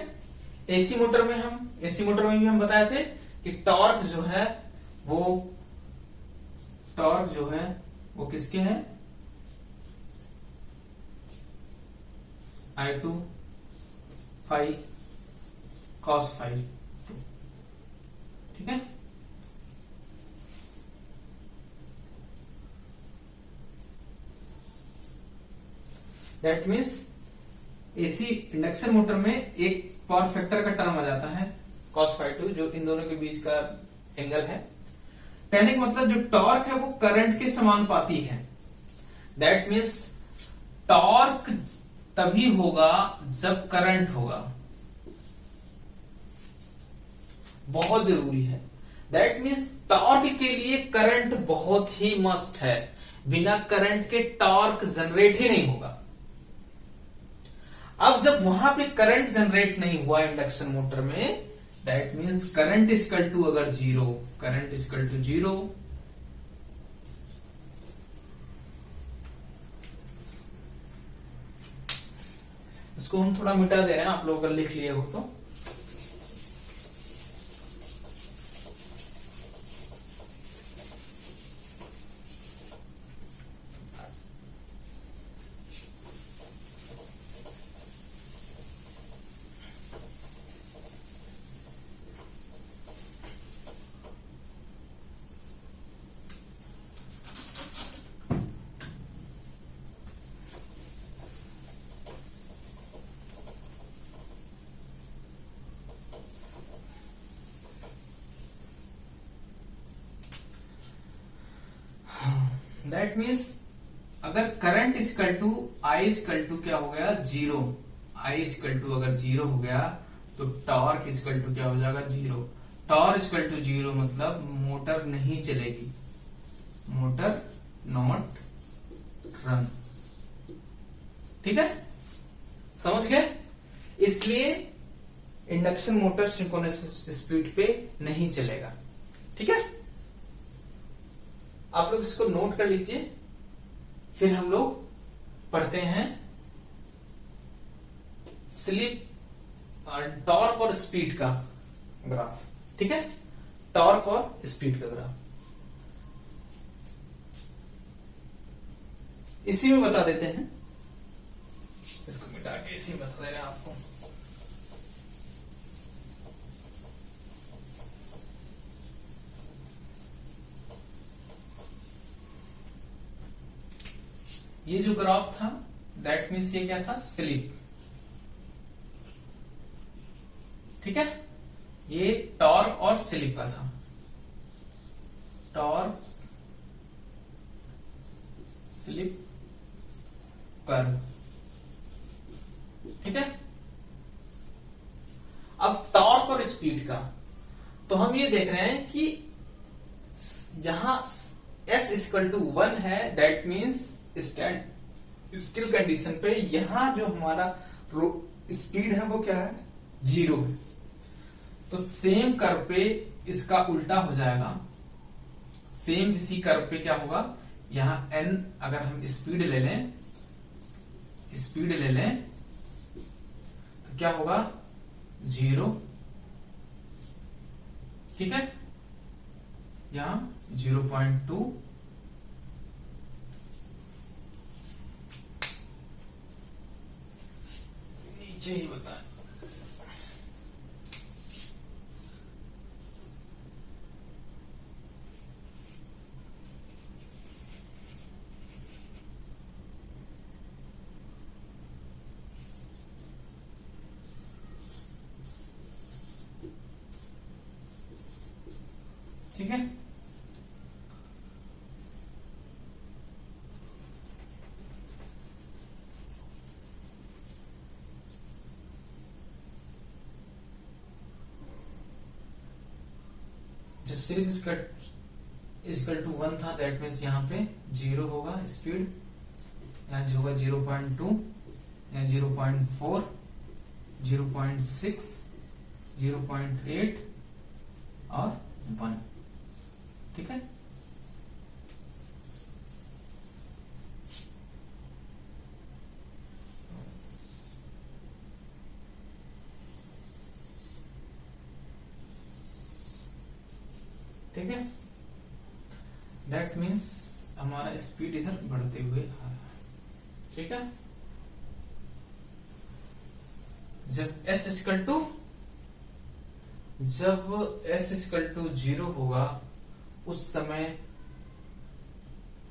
एसी मोटर में भी हम बताए थे कि टॉर्क जो है वो किसके है, I2 फाई cos फाई 2। ठीक है, that means AC induction motor में एक पावर फैक्टर का टर्म आ जाता है cos फाई 2, जो इन दोनों के बीच का एंगल है। कहने का मतलब जो टॉर्क है वो करंट के समानुपाती है। दैट मीन्स टॉर्क तभी होगा जब करंट होगा, बहुत जरूरी है। दैट मीन्स टॉर्क के लिए करंट बहुत ही मस्ट है, बिना करंट के टॉर्क जनरेट ही नहीं होगा। अब जब वहां पे करंट जनरेट नहीं हुआ इंडक्शन मोटर में, that means current equal to अगर zero, current equal to zero, इसको हम थोड़ा मिटा दे रहे हैं, आप लोग अगर लिख लिए हो तो। दैट मीन्स अगर current equal to I equal to क्या हो गया, जीरो। आई इक्वल टू अगर जीरो हो गया तो टॉर्क इक्वल टू क्या हो जाएगा, zero. Torque equal to zero मतलब मोटर नहीं चलेगी, मोटर नॉट रन। ठीक है, समझ गए। इसलिए इंडक्शन मोटर सिंक्रोनस स्पीड पे नहीं चलेगा। ठीक है, आप लोग इसको नोट कर लीजिए, फिर हम लोग पढ़ते हैं स्लिप, टॉर्क और स्पीड का ग्राफ। ठीक है, टॉर्क और स्पीड का ग्राफ इसी में बता देते हैं, इसको मिटा के इसी में बता दे रहे हैं आपको। ये जो ग्राफ था दैट मीन्स ये क्या था, स्लिप। ठीक है, ये टॉर्क और स्लिप का था, टॉर्क स्लिप कर्व। ठीक है, अब टॉर्क और स्पीड का तो हम ये देख रहे हैं कि जहां s इक्वल टू 1 है, दैट मीन्स स्टिल कंडीशन पे यहां जो हमारा स्पीड है वो क्या है, जीरो है। तो सेम कर्व पे इसका उल्टा हो जाएगा, सेम इसी कर्व पे क्या होगा, यहां n अगर हम स्पीड ले लें तो क्या होगा, जीरो। ठीक है, यहां 0.2 नीचे ही बताएं। ठीक है, जब स्लिप इक्वल टू 1 था, दैट मीन्स यहाँ पे 0 होगा स्पीड, यहाँ जो होगा 0.2, यहाँ 0.4, 0.6, 0.8 और 1। ठीक है, ठीक है, दैट मीन्स हमारा स्पीड इधर बढ़ते हुए आ रहा है। ठीक है, जब s इक्वल टू 0 होगा उस समय,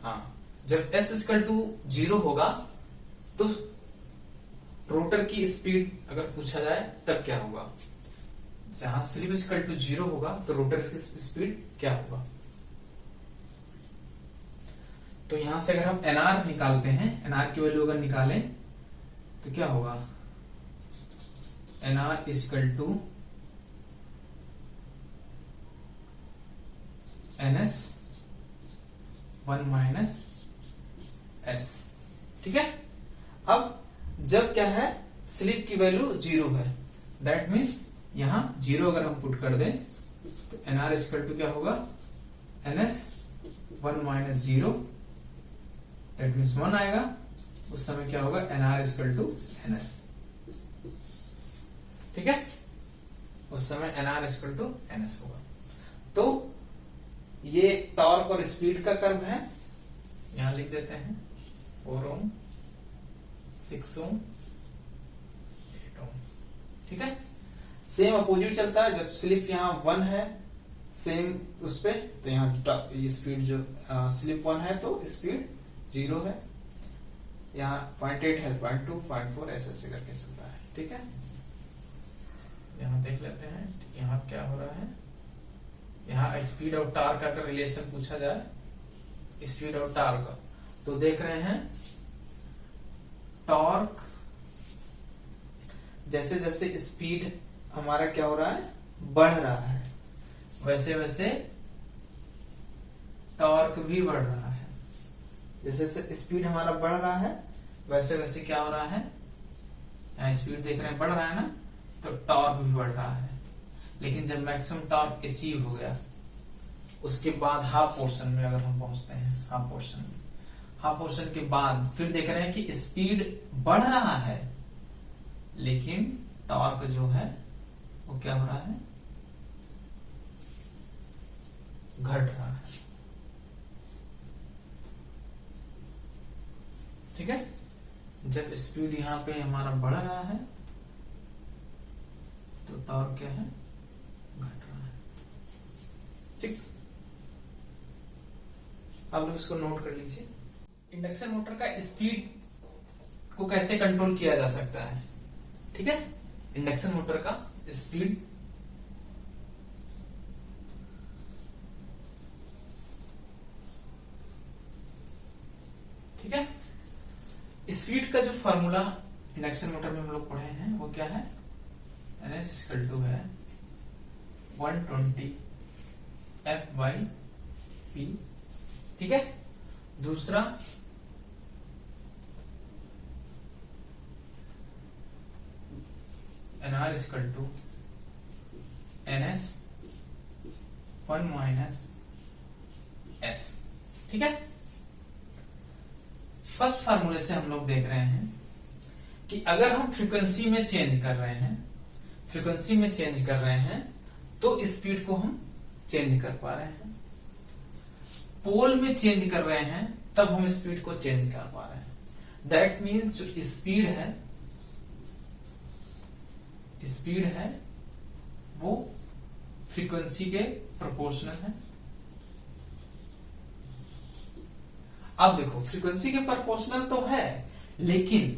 हाँ, जब s इक्वल टू 0 होगा तो रोटर की स्पीड अगर पूछा जाए तब क्या होगा, जहां स्लिप इक्वल टू 0 होगा तो रोटर की स्पीड क्या होगा। तो यहां से अगर हम nr निकालते हैं, nr की वैल्यू अगर निकालें तो क्या होगा, nr equal to ns 1 minus s। ठीक है, अब जब क्या है, स्लिप की वैल्यू 0 है, दैट मीन्स यहां 0 अगर हम पुट कर दें तो nr इक्वल टू क्या होगा, ns 1 माइनस 0, दैट मीन्स 1 आएगा। उस समय क्या होगा, nr इक्वल टू ns। ठीक है, उस समय nr इक्वल टू ns होगा। तो ये टॉर्क और स्पीड का कर्व है, यहां लिख देते हैं 4 ओम, 6 ओम, 8 ओम। ठीक है, सेम अपोजिट चलता है, जब स्लिप यहाँ 1 है सेम उस पे, तो यहाँ ये स्पीड जो स्लिप 1 है तो स्पीड 0 है, यहाँ 0.8 है 0.2, 0.4 ऐसे करके चलता है। ठीक है, यहाँ देख लेते हैं यहाँ क्या हो रहा है। यहाँ स्पीड और टार्क का अगर रिलेशन पूछा जाए, स्पीड और टार्क, तो देख रहे हैं टॉर्क जैसे जैसे स्पीड हमारा क्या हो रहा है, बढ़ रहा है, वैसे वैसे टॉर्क भी बढ़ रहा है। जैसे जैसे स्पीड हमारा बढ़ रहा है वैसे वैसे क्या हो रहा है, यहाँ स्पीड देख रहे हैं बढ़ रहा है ना, तो टॉर्क भी बढ़ रहा है। लेकिन जब मैक्सिमम टॉर्क अचीव हो गया उसके बाद हाफ पोर्शन में अगर हम पहुंचते हैं, हाफ पोर्शन के बाद फिर देख रहे हैं कि स्पीड बढ़ रहा है लेकिन टॉर्क जो है वो क्या हो रहा है, घट रहा है। ठीक है, जब स्पीड यहां पे हमारा बढ़ रहा है तो टॉर्क क्या है, घट रहा है। ठीक, आप लोग इसको नोट कर लीजिए। इंडक्शन मोटर का स्पीड को कैसे कंट्रोल किया जा सकता है। ठीक है, इंडक्शन मोटर का स्पीड ठीक है, स्पीड का जो फॉर्मूला इंडक्शन मोटर में हम लोग पढ़े हैं वो क्या है, ns इक्वल टू है 120 F/P। ठीक है, दूसरा nr equal to ns 1 minus s। ठीक है, फर्स्ट फार्मूले से हम लोग देख रहे हैं कि अगर हम फ्रीक्वेंसी में चेंज कर रहे हैं तो स्पीड को हम चेंज कर पा रहे हैं, पोल में चेंज कर रहे हैं तब हम स्पीड को चेंज कर पा रहे हैं। दैट मीन्स जो स्पीड है स्पीड है वो फ्रीक्वेंसी के प्रोपोर्शनल है। अब देखो फ्रीक्वेंसी के प्रोपोर्शनल तो है, लेकिन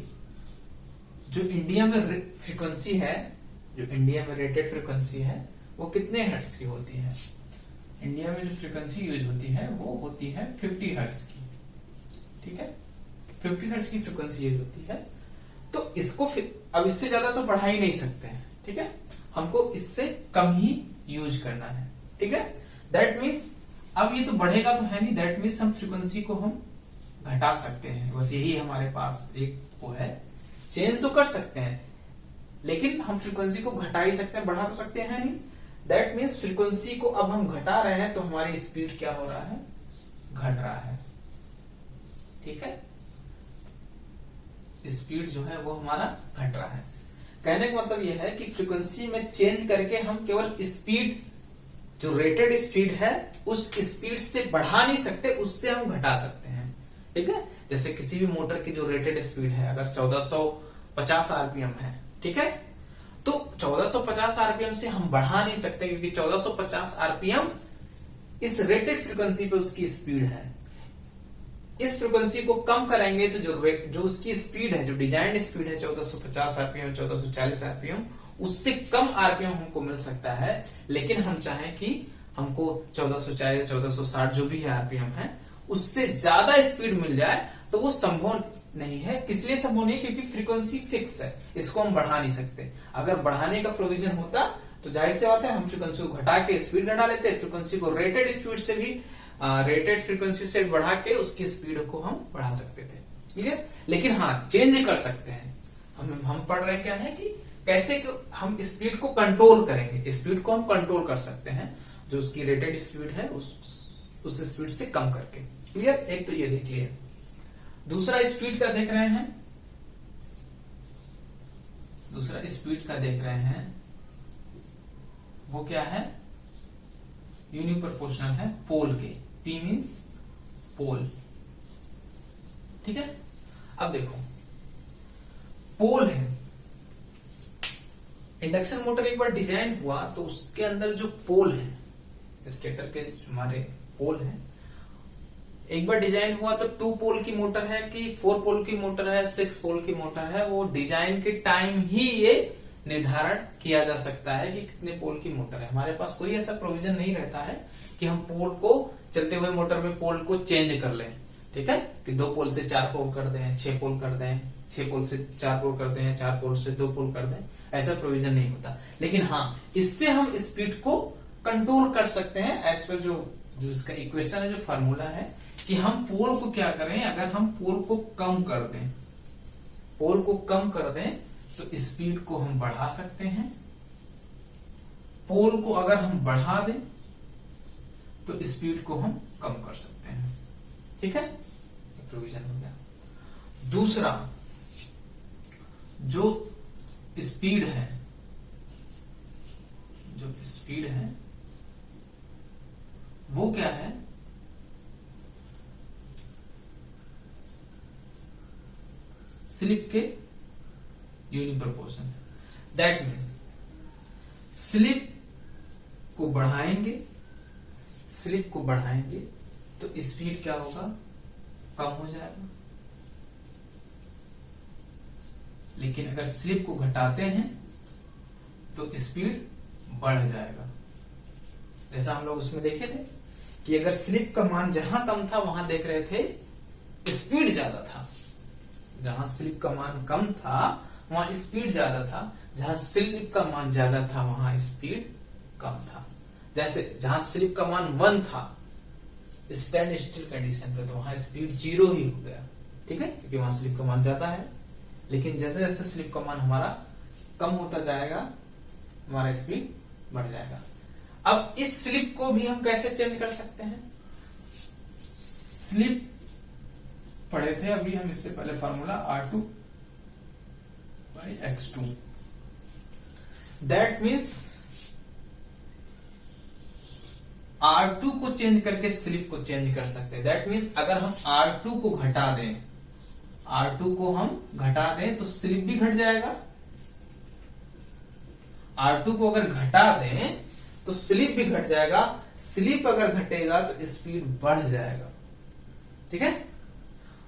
जो इंडिया में फ्रीक्वेंसी है, जो इंडिया में रेटेड फ्रीक्वेंसी है वो कितने हर्ट्ज की होती है? इंडिया में जो फ्रीक्वेंसी यूज होती है वो होती है 50 हर्ट्ज की, ठीक है, 50 हर्ट्ज की फ्रीक्वेंसी यूज होती है। तो इसको अब इससे ज्यादा तो बढ़ा ही नहीं सकते हैं, ठीक है, हमको इससे कम ही यूज करना है, ठीक है। दैट मीन्स अब ये तो बढ़ेगा तो है नहीं, दैट मीन्स हम फ्रीक्वेंसी को हम घटा सकते हैं, बस यही हमारे पास एक वो है। चेंज तो कर सकते हैं लेकिन हम फ्रीक्वेंसी को घटा ही सकते हैं, बढ़ा तो सकते हैं नहीं। दैट मीन्स फ्रीक्वेंसी को अब हम घटा रहे हैं तो हमारी स्पीड क्या हो रहा है? घट रहा है, ठीक है, स्पीड जो है वो हमारा घट रहा है। कहने का मतलब यह है कि फ्रीक्वेंसी में चेंज करके हम केवल स्पीड, जो रेटेड स्पीड है उस स्पीड से बढ़ा नहीं सकते, उससे हम घटा सकते हैं, ठीक है। जैसे किसी भी मोटर की जो रेटेड स्पीड है अगर 1450 आरपीएम है, ठीक है, तो 1450 आरपीएम से हम बढ़ा नहीं सकते क्योंकि 1450 आरपीएम इस रेटेड फ्रीक्वेंसी पे उसकी स्पीड है। इस फ्रीक्वेंसी को कम करेंगे तो जो उसकी स्पीड है, जो डिजाइन स्पीड है 1450 आरपीएम, 1440 आरपीएम, उससे कम आरपीएम हमको मिल सकता है। लेकिन हम चाहें कि हमको 1440, 1460 जो भी है आरपीएम है उससे ज्यादा स्पीड मिल जाए तो वो संभव नहीं है। किस लिए संभव नहीं? क्योंकि फ्रीक्वेंसी फिक्स है, इसको हम बढ़ा नहीं सकते। अगर बढ़ाने का प्रोविजन होता तो जाहिर सी बात है हम फ्रीक्वेंसी को घटा के स्पीड घटा लेते, फ्रीक्वेंसी को रेटेड स्पीड से भी रेटेड फ्रीक्वेंसी से बढ़ा के उसकी स्पीड को हम बढ़ा सकते थे, ठीक है। लेकिन हाँ, चेंज कर सकते हैं। हम पढ़ रहे क्या है कि कैसे हम स्पीड को कंट्रोल करेंगे। स्पीड को हम कंट्रोल कर सकते हैं, जो उसकी रेटेड स्पीड है उस स्पीड से कम करके। क्लियर? एक तो ये देख लिए। दूसरा स्पीड का देख रहे हैं, दूसरा स्पीड का देख रहे हैं, वो क्या है? यूनिप्रोपोर्शनल है पोल के। P मीन्स पोल, ठीक है। अब देखो पोल है, इंडक्शन मोटर एक बार डिजाइन हुआ तो उसके अंदर जो पोल है, स्टेटर के हमारे पोल है, एक बार डिजाइन हुआ तो 2 पोल की मोटर है कि 4 पोल की मोटर है, 6 पोल की मोटर है, वो डिजाइन के टाइम ही ये निर्धारण किया जा सकता है कि कितने पोल की मोटर है। हमारे पास कोई ऐसा प्रोविजन नहीं रहता है कि हम पोल को चलते हुए मोटर में पोल को चेंज कर लें, ठीक है, कि 2 पोल से 4 पोल कर दें, 6 पोल कर दें, 6 पोल से 4 पोल कर दें, 4 पोल से 2 पोल कर दें, ऐसा प्रोविजन नहीं होता। लेकिन हाँ, इससे हम स्पीड को कंट्रोल कर सकते हैं एज पर जो इसका इक्वेशन है, जो फार्मूला है, कि हम पोल को क्या करें, अगर हम पोल को कम कर दें, पोल को कम कर दें तो स्पीड को हम बढ़ा सकते हैं। पोल को अगर हम बढ़ा दें तो स्पीड को हम कम कर सकते हैं, ठीक है, प्रोविजन हो गया। दूसरा जो स्पीड है, जो स्पीड है वो क्या है? स्लिप के यूनिप्रोपोर्शनल। दैट मीन्स स्लिप को बढ़ाएंगे, स्लिप को बढ़ाएंगे तो स्पीड क्या होगा? कम हो जाएगा। लेकिन अगर स्लिप को घटाते हैं तो स्पीड बढ़ जाएगा। जैसा हम लोग उसमें देखे थे कि अगर स्लिप का मान जहां कम था वहां देख रहे थे स्पीड ज्यादा था, जहां स्लिप का मान कम था वहां स्पीड ज्यादा था, जहां स्लिप का मान ज्यादा था वहां स्पीड कम था। जैसे जहां स्लिप का मान 1 था स्टैंड स्टिल कंडीशन पे, तो वहां स्पीड 0 ही हो गया, ठीक है, क्योंकि वहां स्लिप का मान ज्यादा है। लेकिन जैसे जैसे स्लिप का मान हमारा कम होता जाएगा हमारा स्पीड बढ़ जाएगा। अब इस स्लिप को भी हम कैसे चेंज कर सकते हैं? स्लिप पढ़े थे अभी हम, इससे पहले formula R2 by X2। That means R2 को चेंज करके स्लिप को चेंज कर सकते हैं। दैट मीन्स अगर हम R2 को घटा दें, R2 को हम घटा दें तो स्लिप भी घट जाएगा R2 को अगर घटा दें तो स्लिप भी घट जाएगा, स्लिप अगर घटेगा तो स्पीड बढ़ जाएगा। ठीक है,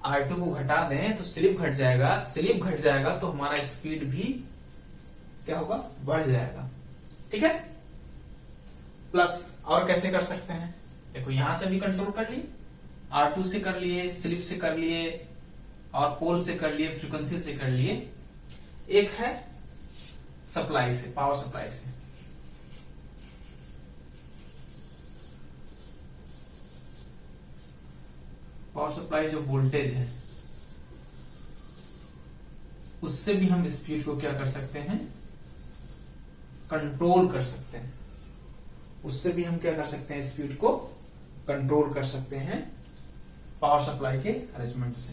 R2 को घटा दें तो स्लिप घट जाएगा, स्लिप घट जाएगा तो हमारा स्पीड भी क्या होगा, बढ़ जाएगा। ठीक है, प्लस और कैसे कर सकते हैं, देखो यहां से भी कंट्रोल कर लिए, R2 से कर लिए, स्लिप से कर लिए, और पोल से कर लिए, फ्रीक्वेंसी से कर लिए। एक है सप्लाई से, पावर सप्लाई से। पावर सप्लाई जो वोल्टेज है उससे भी हम स्पीड को क्या कर सकते हैं, कंट्रोल कर सकते हैं। उससे भी हम क्या कर सकते हैं, स्पीड को कंट्रोल कर सकते हैं पावर सप्लाई के अरेंजमेंट से।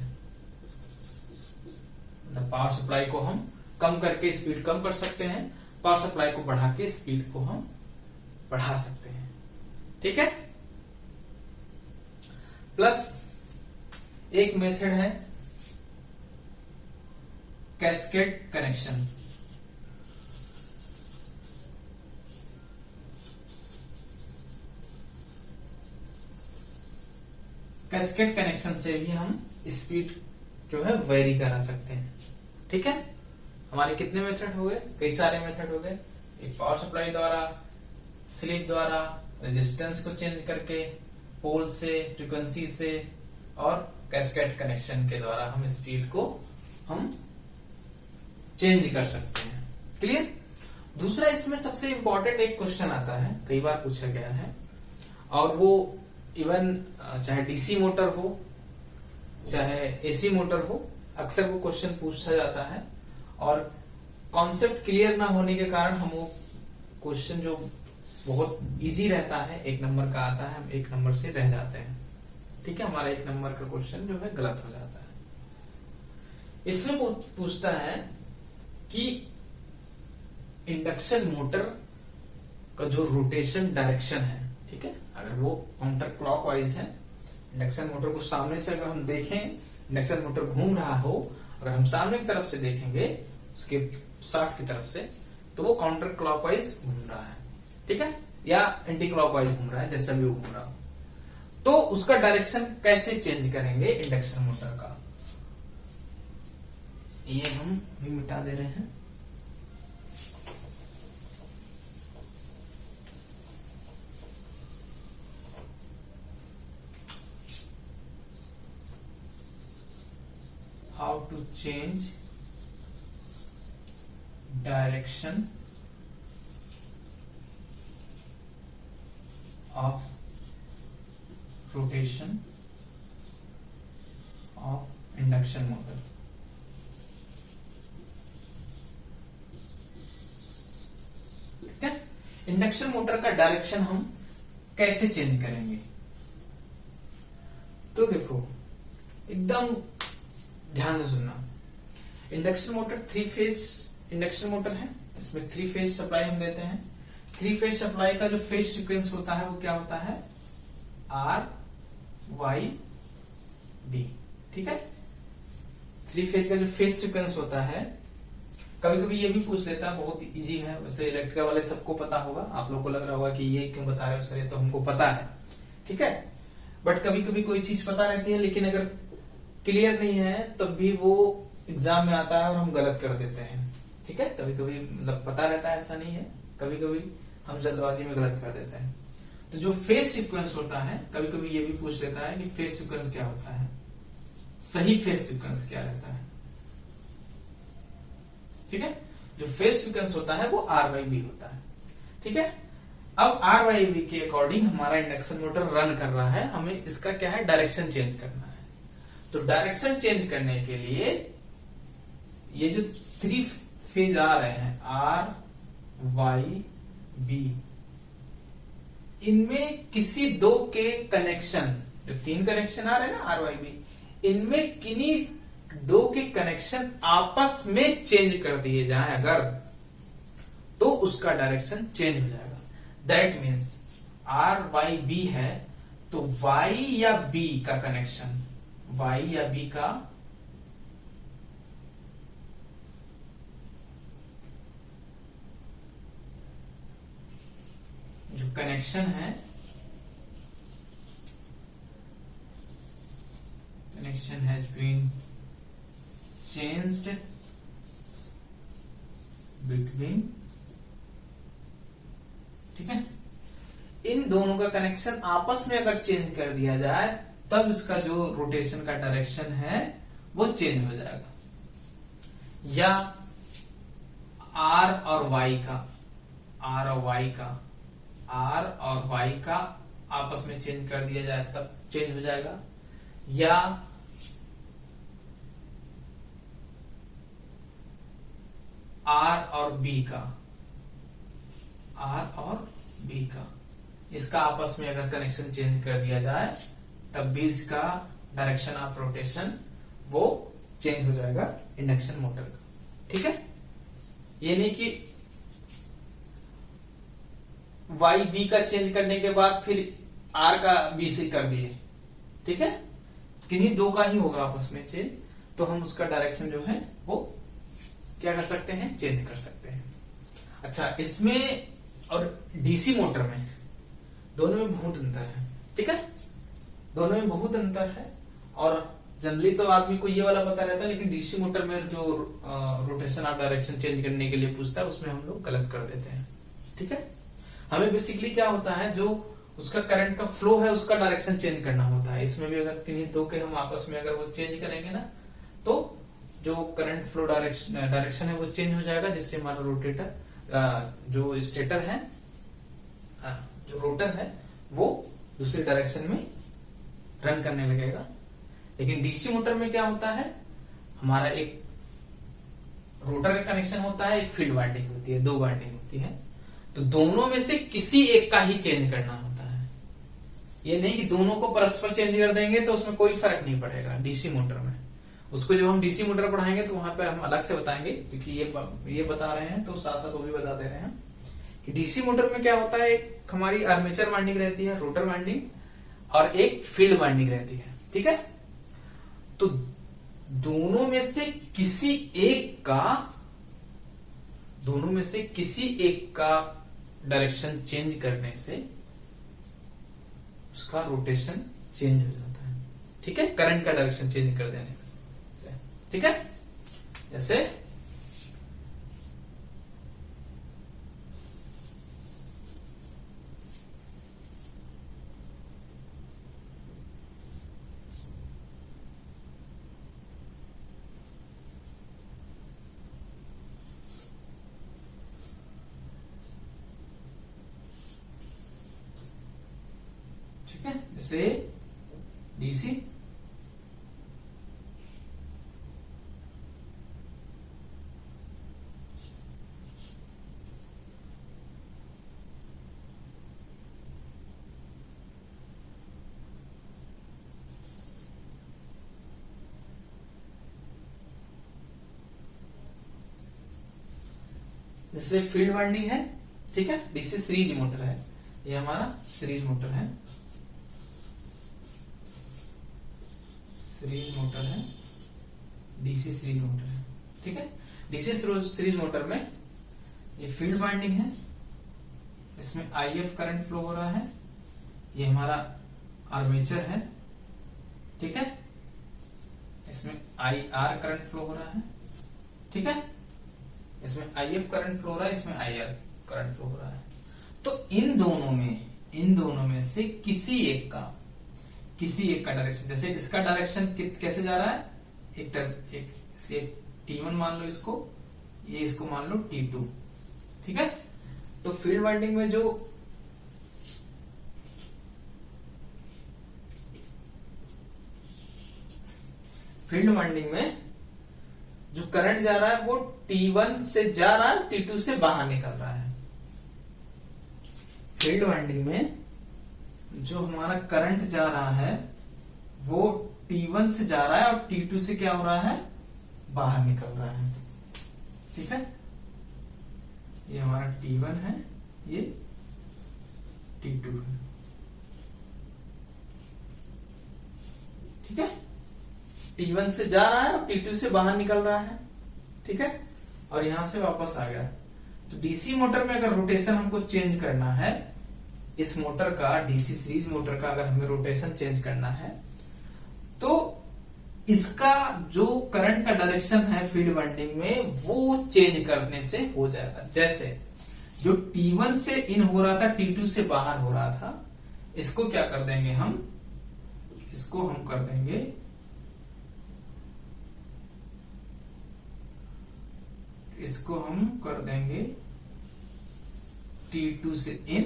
पावर सप्लाई को हम कम करके स्पीड कम कर सकते हैं, पावर सप्लाई को बढ़ा के स्पीड को हम बढ़ा सकते हैं। ठीक है, प्लस एक मेथड है कैस्केड कनेक्शन। कैस्केड कनेक्शन से भी हम स्पीड जो है वेरी करा सकते हैं। ठीक है, हमारे कितने मेथड हो गए, कई सारे मेथड हो गए। एक पावर सप्लाई द्वारा, स्लिप द्वारा, रेजिस्टेंस को चेंज करके, पोल से, फ्रीक्वेंसी से, और कैस्केड कनेक्शन के द्वारा हम स्पीड को हम चेंज कर सकते हैं। क्लियर। दूसरा इसमें सबसे इंपॉर्टेंट एक क्वेश्चन आता है, कई बार पूछा गया है, और वो इवन चाहे डीसी मोटर हो चाहे एसी मोटर हो, अक्सर वो क्वेश्चन पूछा जाता है, और कॉन्सेप्ट क्लियर ना होने के कारण हम वो क्वेश्चन जो बहुत इजी रहता है, 1 नंबर का आता है, हम 1 नंबर से रह जाते हैं। ठीक है, हमारा 1 नंबर का क्वेश्चन जो है गलत हो जाता है। इसमें वो पूछता है कि इंडक्शन मोटर का जो रोटेशन डायरेक्शन है, ठीक है, अगर वो काउंटर क्लॉकवाइज है, इंडक्शन मोटर को सामने से अगर हम देखें, इंडक्शन मोटर घूम रहा हो, अगर हम सामने की तरफ से देखेंगे उसके शाफ्ट की तरफ से, तो वो काउंटर क्लॉकवाइज घूम रहा है। ठीक है, या एंटी क्लॉकवाइज घूम रहा है, जैसा भी वो घूम रहा हो, तो उसका डायरेक्शन कैसे चेंज करेंगे इंडक्शन मोटर का, ये हम भी मिटा दे रहे हैं। How to change direction of rotation of induction motor। ठीक है, इंडक्शन मोटर का डायरेक्शन हम कैसे चेंज करेंगे, तो देखो एकदम ध्यान से सुनना। Induction motor 3 phase induction motor है, इसमें 3 फेज सप्लाई हम देते हैं। 3 फेज सप्लाई का जो फेज सीक्वेंस होता है वो क्या होता है, R Y B। ठीक है, 3 फेज का जो फेज सीक्वेंस होता है, कभी कभी ये भी पूछ लेता है, बहुत इजी है, वैसे इलेक्ट्रिकल वाले सबको पता होगा, आप लोग को लग रहा होगा कि ये क्यों बता रहे हो सर, ये तो हमको पता है। ठीक है, बट कभी कभी कोई चीज पता रहती है, लेकिन अगर क्लियर नहीं है तब भी वो एग्जाम में आता है और हम गलत कर देते हैं। ठीक है, कभी कभी मतलब पता रहता है, ऐसा नहीं है, कभी कभी हम जल्दबाजी में गलत कर देते हैं। तो जो फेज सीक्वेंस होता है, कभी कभी ये भी पूछ लेता है कि फेज सीक्वेंस क्या होता है, सही फेज सीक्वेंस क्या रहता है। ठीक है, जो फेज सीक्वेंस होता है वो RYB होता है। ठीक है, अब RYB के अकॉर्डिंग हमारा इंडक्शन मोटर रन कर रहा है, हमें इसका क्या है, डायरेक्शन चेंज करना है। तो डायरेक्शन चेंज करने के लिए ये जो 3 फेज आ रहे हैं RYB, इनमें किसी 2 के कनेक्शन, जो 3 कनेक्शन आ रहे हैं ना RYB, इनमें किन्हीं 2 के कनेक्शन आपस में चेंज कर दिए जाएं अगर, तो उसका डायरेक्शन चेंज हो जाएगा। दैट मीन्स RYB है तो Y या B का कनेक्शन, Y या B का जो कनेक्शन है, connection has been changed between, ठीक है, इन दोनों का कनेक्शन आपस में अगर चेंज कर दिया जाए तब इसका जो रोटेशन का डायरेक्शन है वो चेंज हो जाएगा। या आर और वाई का, आर और वाई का आपस में चेंज कर दिया जाए तब चेंज हो जाएगा। या आर और बी का, इसका आपस में अगर कनेक्शन चेंज कर दिया जाए तब भी इसका डायरेक्शन ऑफ रोटेशन वो चेंज हो जाएगा इंडक्शन मोटर का, ठीक है। ये नहीं कि वाई बी का चेंज करने के बाद फिर आर का बी से कर दिए, ठीक है, किन्हीं दो का ही होगा आपस में चेंज, तो हम उसका डायरेक्शन जो है वो क्या कर सकते हैं, चेंज कर सकते हैं। अच्छा, इसमें और डीसी मोटर में दोनों में बहुत अंतर है, ठीक है, दोनों में बहुत अंतर है। और जनरली तो आदमी को ये वाला पता रहता है, लेकिन डीसी मोटर में जो रोटेशन ऑफ डायरेक्शन चेंज करने के लिए पूछता है उसमें हम लोग गलत कर देते हैं, ठीक है। हमें बेसिकली क्या होता है, जो उसका करंट का फ्लो है उसका डायरेक्शन चेंज करना होता है। इसमें भी अगर किन्हीं दो के हम आपस में अगर वो चेंज करेंगे ना, तो जो करंट फ्लो डायरेक्शन है वो चेंज हो जाएगा, जिससे हमारा रोटेटर जो स्टेटर है, जो रोटर है वो दूसरी डायरेक्शन में रन करने लगेगा। लेकिन डीसी मोटर में क्या होता है, हमारा एक रोटर का कनेक्शन होता है, एक फील्ड वाइंडिंग होती है, दो वाइंडिंग होती है, तो दोनों में से किसी एक का ही चेंज करना होता है। ये नहीं कि दोनों को परस्पर चेंज कर देंगे तो उसमें कोई फर्क नहीं पड़ेगा डीसी मोटर में। उसको जब हम डीसी मोटर पढ़ाएंगे तो वहां पे हम अलग से बताएंगे, क्योंकि ये बता रहे हैं तो साथ साथ वो भी बता दे रहे हैं कि डीसी मोटर में क्या होता है, एक हमारी आर्मेचर वाइंडिंग रहती है, रोटर वाइंडिंग, और एक फील्ड वाइंडिंग रहती है, ठीक है। तो दोनों में से किसी एक का डायरेक्शन चेंज करने से उसका रोटेशन चेंज हो जाता है, ठीक है, करंट का डायरेक्शन चेंज कर देने से, ठीक है। जैसे जैसे डीसी, जैसे फील्ड वाइंडिंग है, ठीक है, डीसी सीरीज मोटर है, ये हमारा सीरीज मोटर है, सीरीज मोटर है, डीसी सीरीज मोटर है, ठीक है। डीसी सीरीज मोटर में ये फील्ड वाइंडिंग है, इसमें आईएफ करंट फ्लो हो रहा है, ये हमारा आर्मेचर है, ठीक है, इसमें आईआर करंट फ्लो हो रहा है, ठीक है, इसमें आईएफ करंट फ्लो हो रहा है, इसमें आईआर करंट फ्लो हो रहा है। तो इन दोनों में से किसी एक का डायरेक्शन, जैसे इसका डायरेक्शन कैसे जा रहा है, एक T1 मान लो इसको, ये इसको मान लो T2, ठीक है। तो फील्ड वाइंडिंग में जो करंट जा रहा है वो T1 से जा रहा है, T2 से बाहर निकल रहा है। फील्ड वाइंडिंग में जो हमारा करंट जा रहा है वो T1 से जा रहा है और T2 से क्या हो रहा है, बाहर निकल रहा है, ठीक है। ये हमारा T1 है, ये T2 है, ठीक है। T1 से जा रहा है और T2 से बाहर निकल रहा है, ठीक है, और यहां से वापस आ गया। तो डीसी मोटर में अगर रोटेशन हमको चेंज करना है इस मोटर का, डीसी सीरीज मोटर का अगर हमें रोटेशन चेंज करना है तो इसका जो करंट का डायरेक्शन है फील्ड वाइंडिंग में वो चेंज करने से हो जाएगा। जैसे जो T1 से इन हो रहा था T2 से बाहर हो रहा था, इसको क्या कर देंगे हम, इसको हम कर देंगे T2 से इन,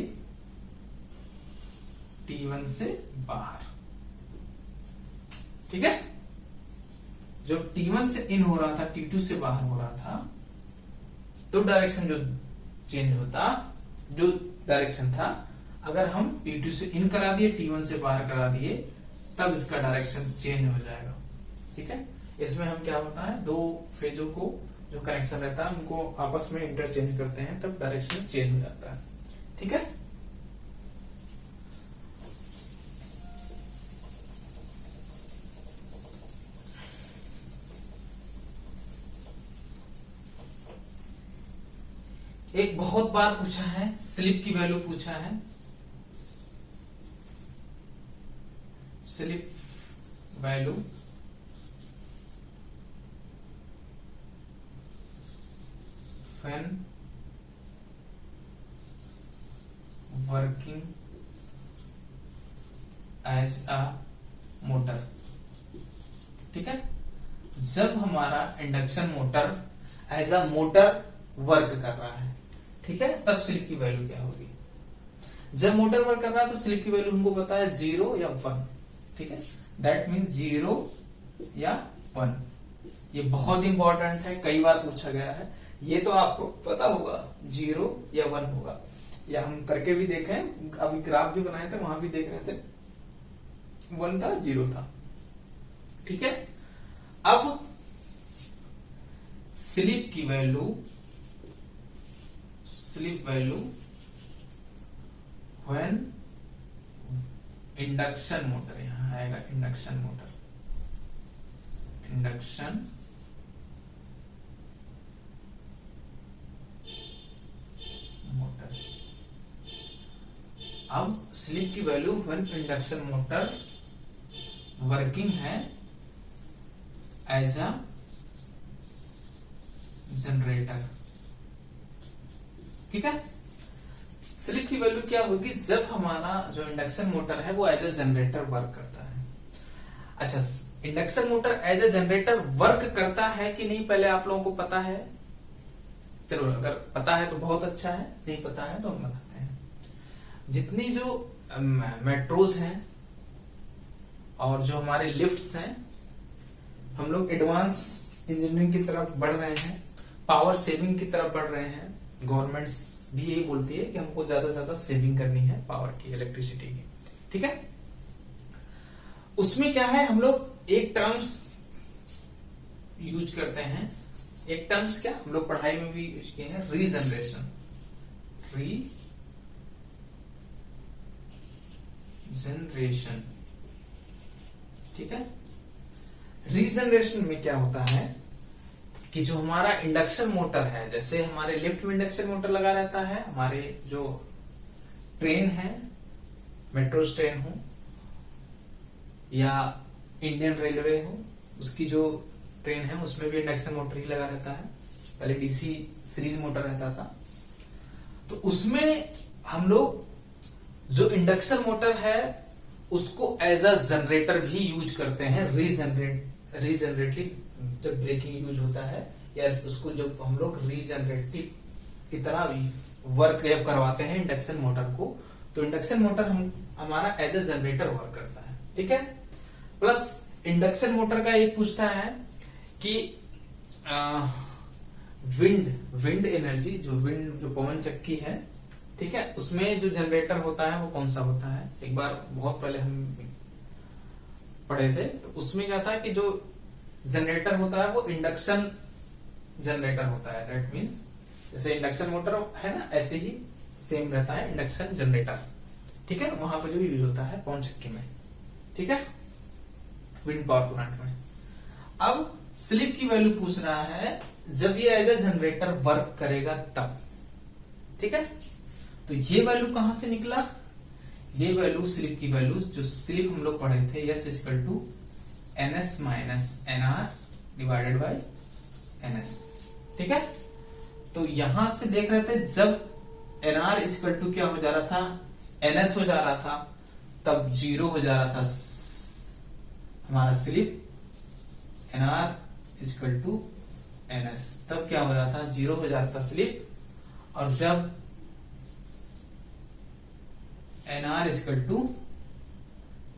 T1 से बाहर। ठीक है, जो T1 से इन हो रहा था T2 से बाहर हो रहा था, तो डायरेक्शन जो चेंज होता, जो डायरेक्शन था, अगर हम T2 से इन करा दिए, T1 से बाहर करा दिए, तब इसका डायरेक्शन चेंज हो जाएगा। ठीक है, इसमें हम क्या होता है, दो फेजों को जो कनेक्शन रहता है उनको आपस में इंटरचेंज करते हैं, तब डायरेक्शन चेंज हो जाता है। ठीक है, एक बहुत बार पूछा है, स्लिप की वैल्यू पूछा है। Slip value when working as a motor। ठीक है, जब हमारा induction motor as a motor work कर रहा है, ठीक है, तब स्लिप की वैल्यू क्या होगी। जब मोटर वर्क कर रहा है तो स्लिप की वैल्यू हमको पता है 0 या 1। ठीक है, दैट मीन्स 0 या 1। ये बहुत इंपॉर्टेंट है, कई बार पूछा गया है, ये तो आपको पता होगा 0 या 1 होगा, या हम करके भी देखें, अभी ग्राफ भी बनाए थे वहां भी देख रहे थे 1 था 0 था। ठीक है, अब स्लिप की value, slip value when induction motor, यहां आएगा इंडक्शन मोटर, इंडक्शन मोटर। अब स्लिप की value when induction motor working है एज अ जनरेटर। ठीक है, स्लिप की वैल्यू क्या होगी, जब हमारा जो इंडक्शन मोटर है वो एज अ जनरेटर वर्क करता है। अच्छा, induction motor as a generator work करता है कि नहीं, पहले आप लोगों को पता है। चलो, अगर पता है तो बहुत अच्छा है, नहीं पता है तो हम बताते हैं। जितनी जो मेट्रोज हैं और जो हमारे लिफ्ट्स हैं, हम लोग एडवांस इंजीनियरिंग की तरफ बढ़ रहे हैं, पावर सेविंग की तरफ बढ़ रहे हैं। गवर्नमेंट्स भी यही बोलती है कि हमको ज्यादा से ज्यादा सेविंग करनी है पावर की, इलेक्ट्रिसिटी की। ठीक है, उसमें क्या है, हम लोग एक टर्म्स यूज करते हैं। एक टर्म्स क्या हम लोग पढ़ाई में भी यूज किए हैं, रीजनरेशन। रीजनरेशन, ठीक है, रीजनरेशन में क्या होता है कि जो हमारा इंडक्शन मोटर है, जैसे हमारे लिफ्ट में इंडक्शन मोटर लगा रहता है, हमारे जो ट्रेन है, मेट्रो ट्रेन हो या इंडियन रेलवे हो, उसकी जो ट्रेन है उसमें भी इंडक्शन मोटर ही लगा रहता है। पहले डीसी सीरीज मोटर रहता था, तो उसमें हम लोग जो इंडक्शन मोटर है उसको एज अ जनरेटर भी यूज करते हैं। रीजनरेटिव जब ब्रेकिंग यूज होता है, या उसको जब हम लोग रीजनरेटिव की तरह वर्क जब करवाते हैं इंडक्शन मोटर को, तो इंडक्शन मोटर हमारा एज अ जनरेटर वर्क करता है। ठीक है, प्लस इंडक्शन मोटर का एक पूछता है कि विंड एनर्जी, जो पवन चक्की है, ठीक है, उसमें जो जनरेटर होता है वो कौन सा होता है। एक बार बहुत पहले हम पढ़े थे, तो उसमें क्या था कि जो जनरेटर होता है वो इंडक्शन जनरेटर होता है। दैट मीन्स जैसे इंडक्शन मोटर है ना, ऐसे ही सेम रहता है इंडक्शन जनरेटर। ठीक है, वहां पर जो यूज होता है पवन चक्की में। ठीक है, विंड पावर प्लांट में। अब स्लिप की वैल्यू पूछ रहा है जब ये एज ए जनरेटर वर्क करेगा तब। ठीक है, तो ये वैल्यू कहां से निकला, ये वैल्यू स्लिप की वैल्यू जो स्लिप हम लोग पढ़े थे S equal to NS minus NR divided by NS। ठीक है, तो यहां से देख रहे थे जब NR इक्वल टू क्या हो जा रहा था, NS हो जा रहा था, तब 0 हो जा रहा था हमारा slip. NR equal to NS तब क्या हो रहा था, 0 हो जा रहा था स्लिप। और जब NR इक्वल टू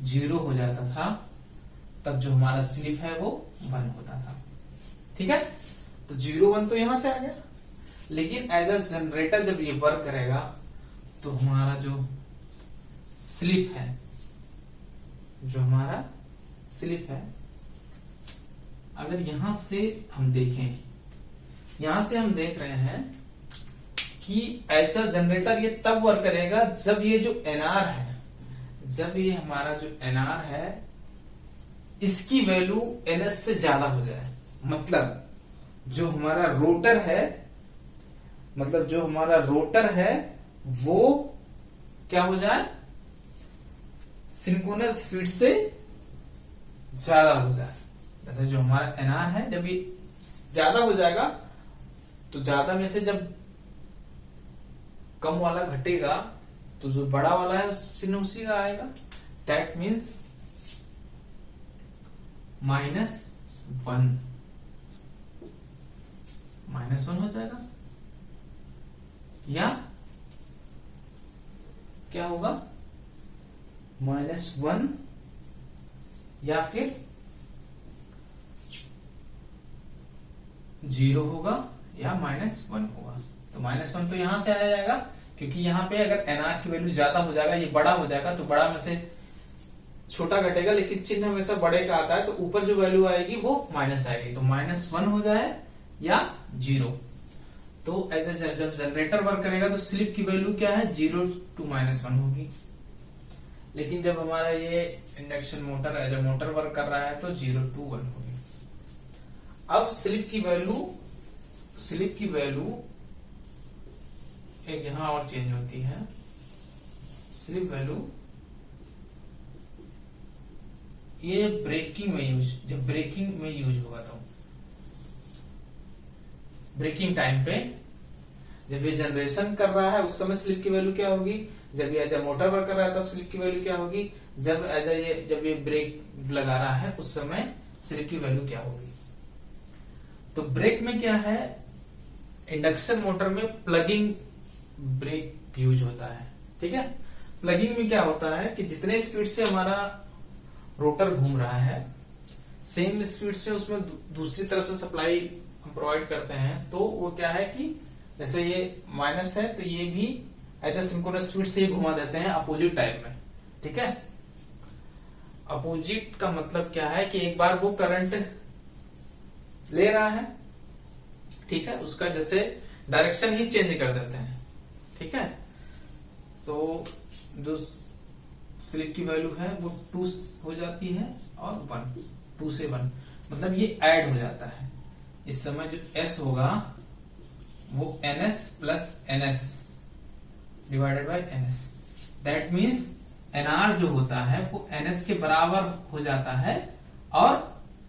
0 हो जाता था तब जो हमारा स्लिप है वो 1 होता था। ठीक है, तो 0 1 तो यहां से आ गया, लेकिन एज अ जनरेटर जब ये वर्क करेगा तो हमारा जो स्लिप है, जो हमारा स्लिप है, अगर यहां से हम देखें, यहां से हम देख रहे हैं कि ऐसा जनरेटर ये तब वर्क करेगा जब ये जो NR है, जब ये हमारा जो NR है इसकी वैल्यू NS से ज्यादा हो जाए। मतलब जो हमारा रोटर है, मतलब जो हमारा रोटर है वो क्या हो जाए, सिंक्रोनस स्पीड से ज्यादा हो जाए। जैसे जो हमारा NR है जब ये ज्यादा हो जाएगा तो ज्यादा में से जब कम वाला घटेगा तो जो बड़ा वाला है उससे उसी का आएगा। दैट मीन्स -1 हो जाएगा, या क्या होगा, -1 या फिर 0 होगा या -1 होगा। तो -1 तो यहां से आ जाएगा, क्योंकि यहाँ पे अगर NR की वैल्यू ज्यादा हो जाएगा, ये बड़ा हो जाएगा, तो बड़ा में से छोटा घटेगा, लेकिन चिन्ह हमेशा बड़े का आता है, तो ऊपर जो वैल्यू आएगी वो माइनस आएगी। तो -1 हो जाए या 0। तो ऐसे जब जनरेटर वर्क करेगा तो स्लिप की वैल्यू क्या है, 0 to -1 होगी। लेकिन जब हमारा ये induction motor as a motor work कर रहा है तो 0 to 1 होगी। अब स्लिप की वैल्यू एक जगह और चेंज होती है। स्लिप वैल्यू ये ब्रेकिंग में यूज, जब ब्रेकिंग में यूज होगा तो ब्रेकिंग टाइम पे जब ये जनरेशन कर रहा है उस समय स्लिप की वैल्यू क्या होगी, जब ये एज अ मोटर वर्क कर रहा है तब स्लिप की वैल्यू क्या होगी, जब ये ब्रेक लगा रहा है उस समय स्लिप की वैल्यू क्या होगी। तो ब्रेक में क्या है, इंडक्शन मोटर में प्लगिंग ब्रेक यूज होता है। ठीक है, प्लगिंग में क्या होता है कि जितने स्पीड से हमारा रोटर घूम रहा है सेम स्पीड से उसमें दूसरी तरफ से सप्लाई हम प्रोवाइड करते हैं। तो वो क्या है कि जैसे ये माइनस है तो ये भी ऐसा सिंक्रोनस स्पीड से ही घुमा देते हैं अपोजिट टाइप में। ठीक है, अपोजिट का मतलब क्या है कि एक बार वो करंट ले रहा है, ठीक है, उसका जैसे डायरेक्शन ही चेंज कर देते हैं। ठीक है, तो जो स्लिप की वैल्यू है वो 2 हो जाती है और 1, 2 से 1 मतलब ये ऐड हो जाता है। इस समय जो S होगा वो NS plus NS divided by NS। That means NR जो होता है वो NS के बराबर हो जाता है और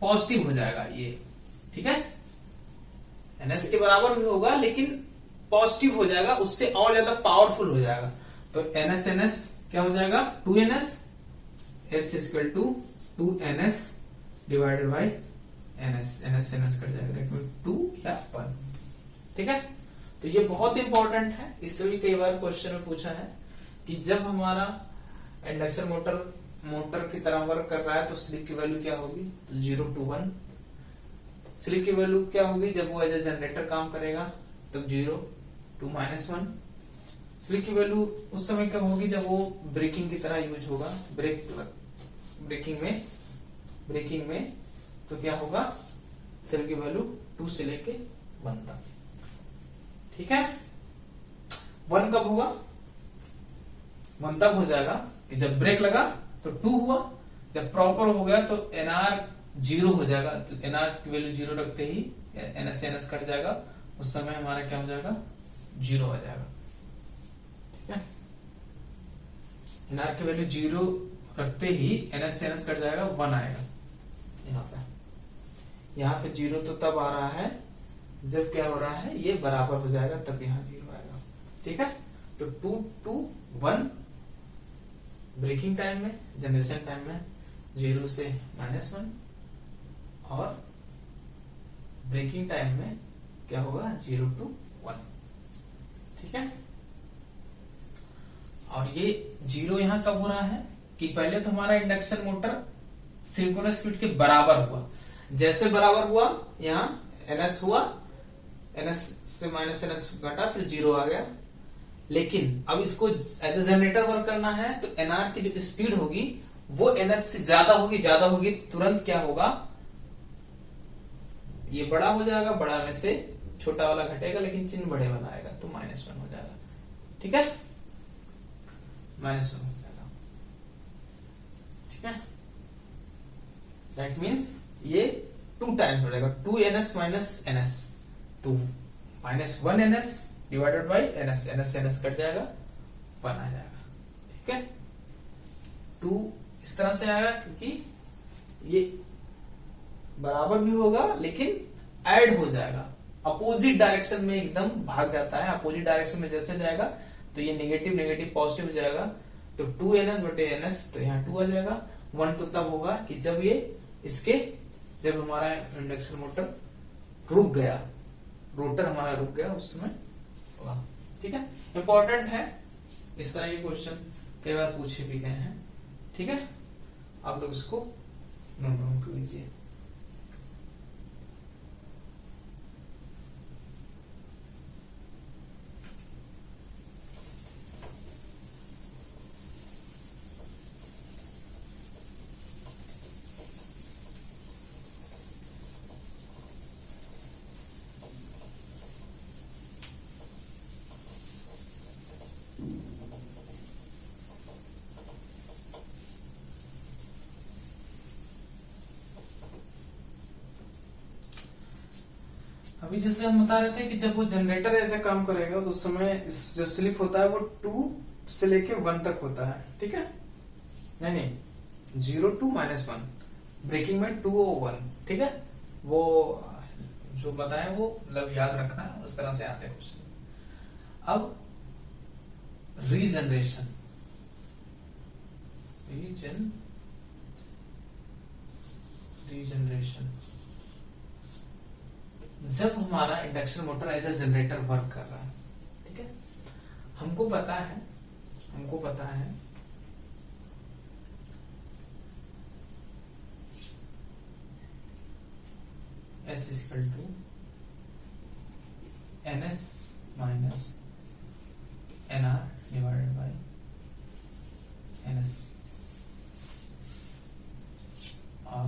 पॉजिटिव हो जाएगा ये। ठीक है, NS के बराबर भी होगा लेकिन पॉजिटिव हो जाएगा, उससे और ज्यादा पावरफुल हो जाएगा। तो NS NS क्या हो जाएगा, 2NS, S equal to 2NS divided by NS, NS NS cut जाएगा, दैट मींस 2 या 1। ठीक है, तो ये बहुत इंपॉर्टेंट है, इससे भी कई बार क्वेश्चन में पूछा है कि जब हमारा इंडक्शन मोटर की तरह वर्क कर रहा है तो स्लिप की वैल्यू क्या होगी, तो 0 to 1। स्लिप की वैल्यू क्या होगी जब वो एज ए जनरेटर काम करेगा तब 0 to -1। स्लिप की वैल्यू उस समय कब होगी जब वो ब्रेकिंग की तरह यूज होगा, ब्रेकिंग में तो क्या होगा, स्लिप की वैल्यू 2 से लेके 1 तक। ठीक है, 1 कब होगा, 1 तब हो जाएगा कि जब ब्रेक लगा तो 2 हुआ, जब प्रॉपर हो गया तो NR 0 हो जाएगा, तो NR की वैल्यू 0 रखते ही NS से NS कट जाएगा, उस समय हमारा क्या हो जाएगा, 0 आ जाएगा। ठीक है, एनआर की वैल्यू 0 रखते ही एनएस से एनएस कट जाएगा, 1 आएगा यहाँ पे 0 तो तब आ रहा है जब क्या हो रहा है, ये बराबर हो जाएगा, तब यहाँ 0 आएगा। ठीक है, तो 2 to 1 ब्रेकिंग टाइम में, जनरेशन टाइम में 0 से -1, और ब्रेकिंग टाइम में क्या होगा 0 to 1। ठीक है, और ये 0 यहां कब हो रहा है कि पहले तो हमारा इंडक्शन मोटर सिंक्रोनस स्पीड के बराबर हुआ, जैसे बराबर हुआ यहाँ ns हुआ, ns से -ns घटा, फिर 0 आ गया। लेकिन अब इसको एज ए जनरेटर वर्क करना है तो nr की जो स्पीड होगी वो ns से ज्यादा होगी, तुरंत क्या होगा, ये बड़ा हो जाएगा, बड़ा में से छोटा वाला घटेगा, लेकिन चिन्ह बड़े वाला आएगा तो -1 हो जाएगा। ठीक है, -1 हो जाएगा। ठीक है, दैट मीन्स ये 2 टाइम्स हो जाएगा, 2ns - ns, तो -1ns divided by ns, ns से ns कट जाएगा, 1 आ जाएगा। ठीक है, 2 इस तरह से आएगा क्योंकि ये बराबर भी होगा लेकिन ऐड हो जाएगा, अपोजिट डायरेक्शन में एकदम भाग जाता है। अपोजिट डायरेक्शन में जैसे जाएगा तो ये नेगेटिव पॉजिटिव हो जाएगा, तो 2ns बटे ns, तो यहाँ 2 आ जाएगा। 1 तो तब होगा कि जब हमारा इंडक्शन मोटर रुक गया, रोटर हमारा रुक गया, उस समय होगा। ठीक है, इंपॉर्टेंट है, इस तरह के क्वेश्चन कई बार पूछे भी गए हैं। ठीक है, आप लोग इसको नोट डाउन कर लीजिए। अभी जैसे हम बता रहे थे कि जब वो जनरेटर ऐसा काम करेगा तो उस समय जो स्लिप होता है वो 2 से लेके 1 तक होता है। ठीक है, नहीं 0 to -1, ब्रेकिंग में 2 और 1। ठीक है, वो जो बताया वो मतलब याद रखना, उस तरह से आते हैं क्वेश्चन। अब रीजनरेशन, जब हमारा induction motor as a generator work कर रहा है। ठीक है, हमको पता है S equal to ns minus nr divided by ns, और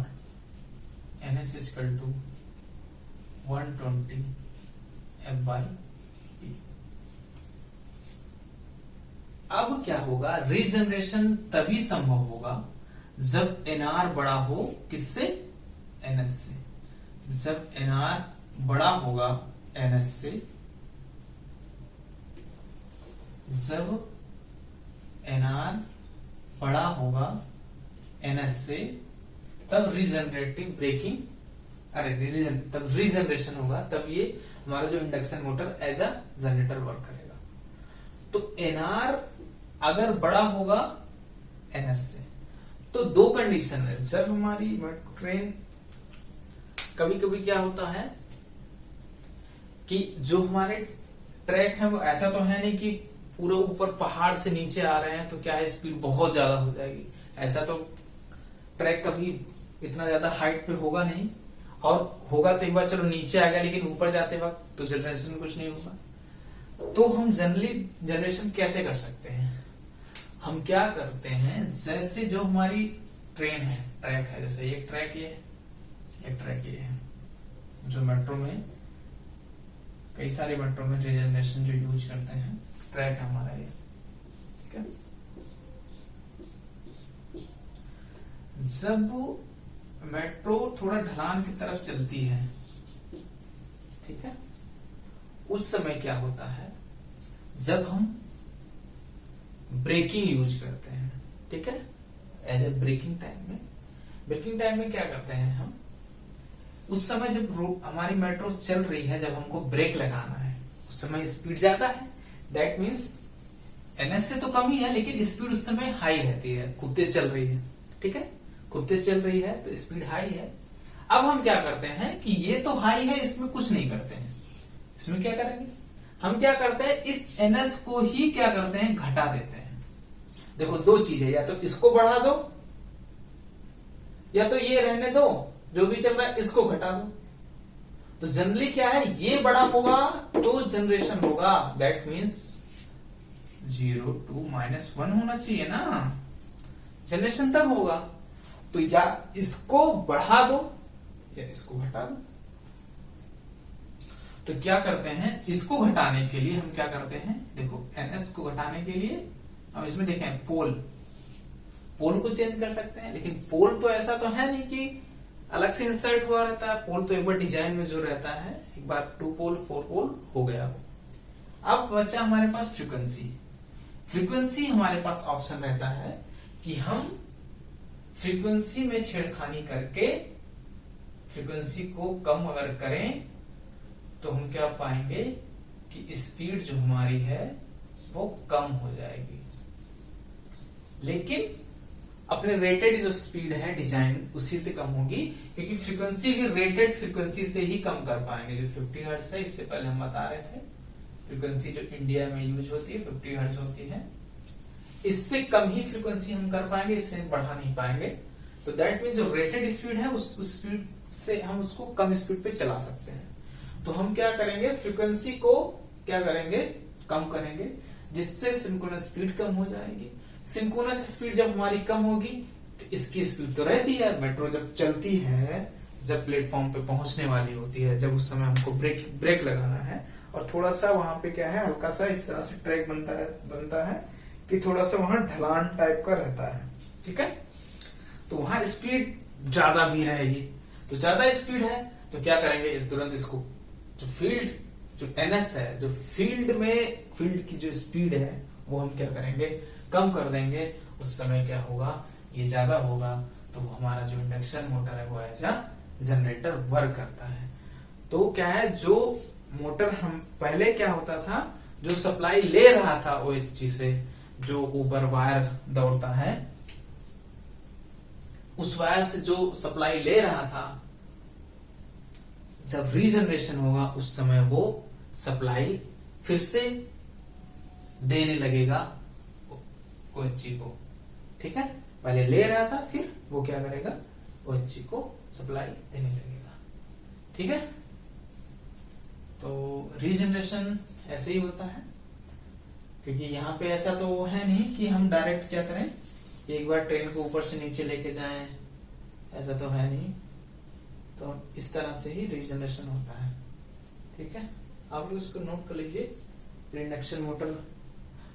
ns इक्वल टू 120 f/p। अब क्या होगा, रीजनरेशन तभी संभव होगा जब nr बड़ा हो, किससे, ns से। जब nr बड़ा होगा ns से, जब nr बड़ा होगा ns से, तब रीजनरेटिंग ब्रेकिंग तब रीजनरेशन होगा, तब ये हमारा जो induction motor as a generator work करेगा। तो nr अगर बड़ा होगा ns से, तो 2 कंडीशन है। जब हमारी ट्रेन, कभी कभी क्या होता है कि जो हमारे ट्रैक है वो ऐसा तो है नहीं कि पूरे ऊपर पहाड़ से नीचे आ रहे हैं तो क्या है, स्पीड बहुत ज्यादा हो जाएगी। ऐसा तो ट्रैक कभी इतना ज्यादा हाइट पे होगा नहीं, और होगा तो एक बार चलो नीचे आ गया, लेकिन ऊपर जाते वक्त तो जनरेशन में कुछ नहीं होगा। तो हम जनरली जनरेशन कैसे कर सकते हैं, हम क्या करते हैं, जैसे जो हमारी ट्रेन है, ट्रैक है, जैसे एक ट्रैक ये है, जो मेट्रो में, कई सारे मेट्रो में रीजनरेशन जो यूज करते हैं, ट्रैक है हमारा ये। ठीक है, जब मेट्रो थोड़ा ढलान की तरफ चलती है, ठीक है, उस समय क्या होता है, जब हम ब्रेकिंग यूज करते हैं, ठीक है, एज ए ब्रेकिंग टाइम में। ब्रेकिंग टाइम में क्या करते हैं हम, उस समय जब हमारी मेट्रो चल रही है, जब हमको ब्रेक लगाना है, उस समय स्पीड ज्यादा है, दैट मीन्स ns से तो कम ही है, लेकिन स्पीड उस समय हाई रहती है, खूब तेज चल रही है। ठीक है, खूब तेज चल रही है तो स्पीड हाई है। अब हम क्या करते हैं कि ये तो हाई है, इसमें कुछ नहीं करते हैं। इसमें क्या करेंगे, हम क्या करते हैं, इस ns को ही क्या करते हैं, घटा देते हैं। देखो दो चीज है, या तो इसको बढ़ा दो, या तो ये रहने दो, जो भी चल रहा है इसको घटा दो। तो जनरली क्या है, ये बड़ा होगा तो जनरेशन होगा, दैट मीन्स 0 to -1 होना चाहिए ना, जनरेशन तब होगा। तो या इसको बढ़ा दो या इसको घटा दो। तो क्या करते हैं, इसको घटाने के लिए हम क्या करते हैं, देखो ns को घटाने के लिए हम इसमें देखें पोल को चेंज कर सकते हैं, लेकिन पोल तो ऐसा तो है नहीं कि अलग से इंसर्ट हुआ रहता है। पोल तो एक बार डिजाइन में जो रहता है, एक बार 2 पोल 4 पोल हो गया। अब बचा हमारे पास फ्रीक्वेंसी हमारे पास ऑप्शन रहता है कि हम फ्रीक्वेंसी में छेड़खानी करके फ्रीक्वेंसी को कम अगर करें तो हम क्या पाएंगे कि स्पीड जो हमारी है वो कम हो जाएगी, लेकिन अपने रेटेड जो स्पीड है डिजाइन उसी से कम होगी, क्योंकि फ्रीक्वेंसी भी रेटेड फ्रीक्वेंसी से ही कम कर पाएंगे। जो 50 हर्ट्ज है, इससे पहले हम बता रहे थे, फ्रीक्वेंसी जो इंडिया में यूज होती है 50 हर्ट्ज होती है, इससे कम ही फ्रीक्वेंसी हम कर पाएंगे, इससे बढ़ा नहीं पाएंगे। तो दैट मीन जो रेटेड स्पीड है उस स्पीड से हम उसको कम स्पीड पे चला सकते हैं। तो हम क्या करेंगे, फ्रीक्वेंसी को क्या करेंगे, कम करेंगे, जिससे सिंक्रोनस स्पीड कम हो जाएगी। सिंक्रोनस स्पीड जब हमारी कम होगी तो इसकी स्पीड तो रहती है। मेट्रो जब चलती है, जब प्लेटफॉर्म पे पहुंचने वाली होती है, जब उस समय हमको ब्रेक लगाना है, और थोड़ा सा वहां पे क्या है, हल्का सा इस तरह से ट्रैक बनता है कि थोड़ा सा वहां ढलान टाइप का रहता है। ठीक है, तो वहां स्पीड ज्यादा भी रहेगी। तो ज्यादा स्पीड है तो क्या करेंगे, इस तुरंत इसको जो ns है, जो फील्ड की जो स्पीड है वो हम क्या करेंगे, कम कर देंगे। उस समय क्या होगा, ये ज्यादा होगा, तो हमारा जो इंडक्शन मोटर है वो ऐसा जनरेटर वर्क करता है। तो क्या है, जो मोटर हम पहले क्या होता था, जो सप्लाई ले रहा था OHG से, जो ऊपर वायर दौड़ता है, उस वायर से जो सप्लाई ले रहा था, जब रीजनरेशन होगा उस समय वो सप्लाई फिर से देने लगेगा OHG को। ठीक है, पहले ले रहा था, फिर वो क्या करेगा, OHG को सप्लाई देने लगेगा। ठीक है, तो रीजनरेशन ऐसे ही होता है, क्योंकि यहाँ पे ऐसा तो है नहीं कि हम डायरेक्ट क्या करें, एक बार ट्रेन को ऊपर से नीचे लेके जाएं, ऐसा तो है नहीं। तो इस तरह से ही रीजनरेशन होता है। ठीक है, आप लोग इसको नोट कर लीजिए। इंडक्शन मोटर,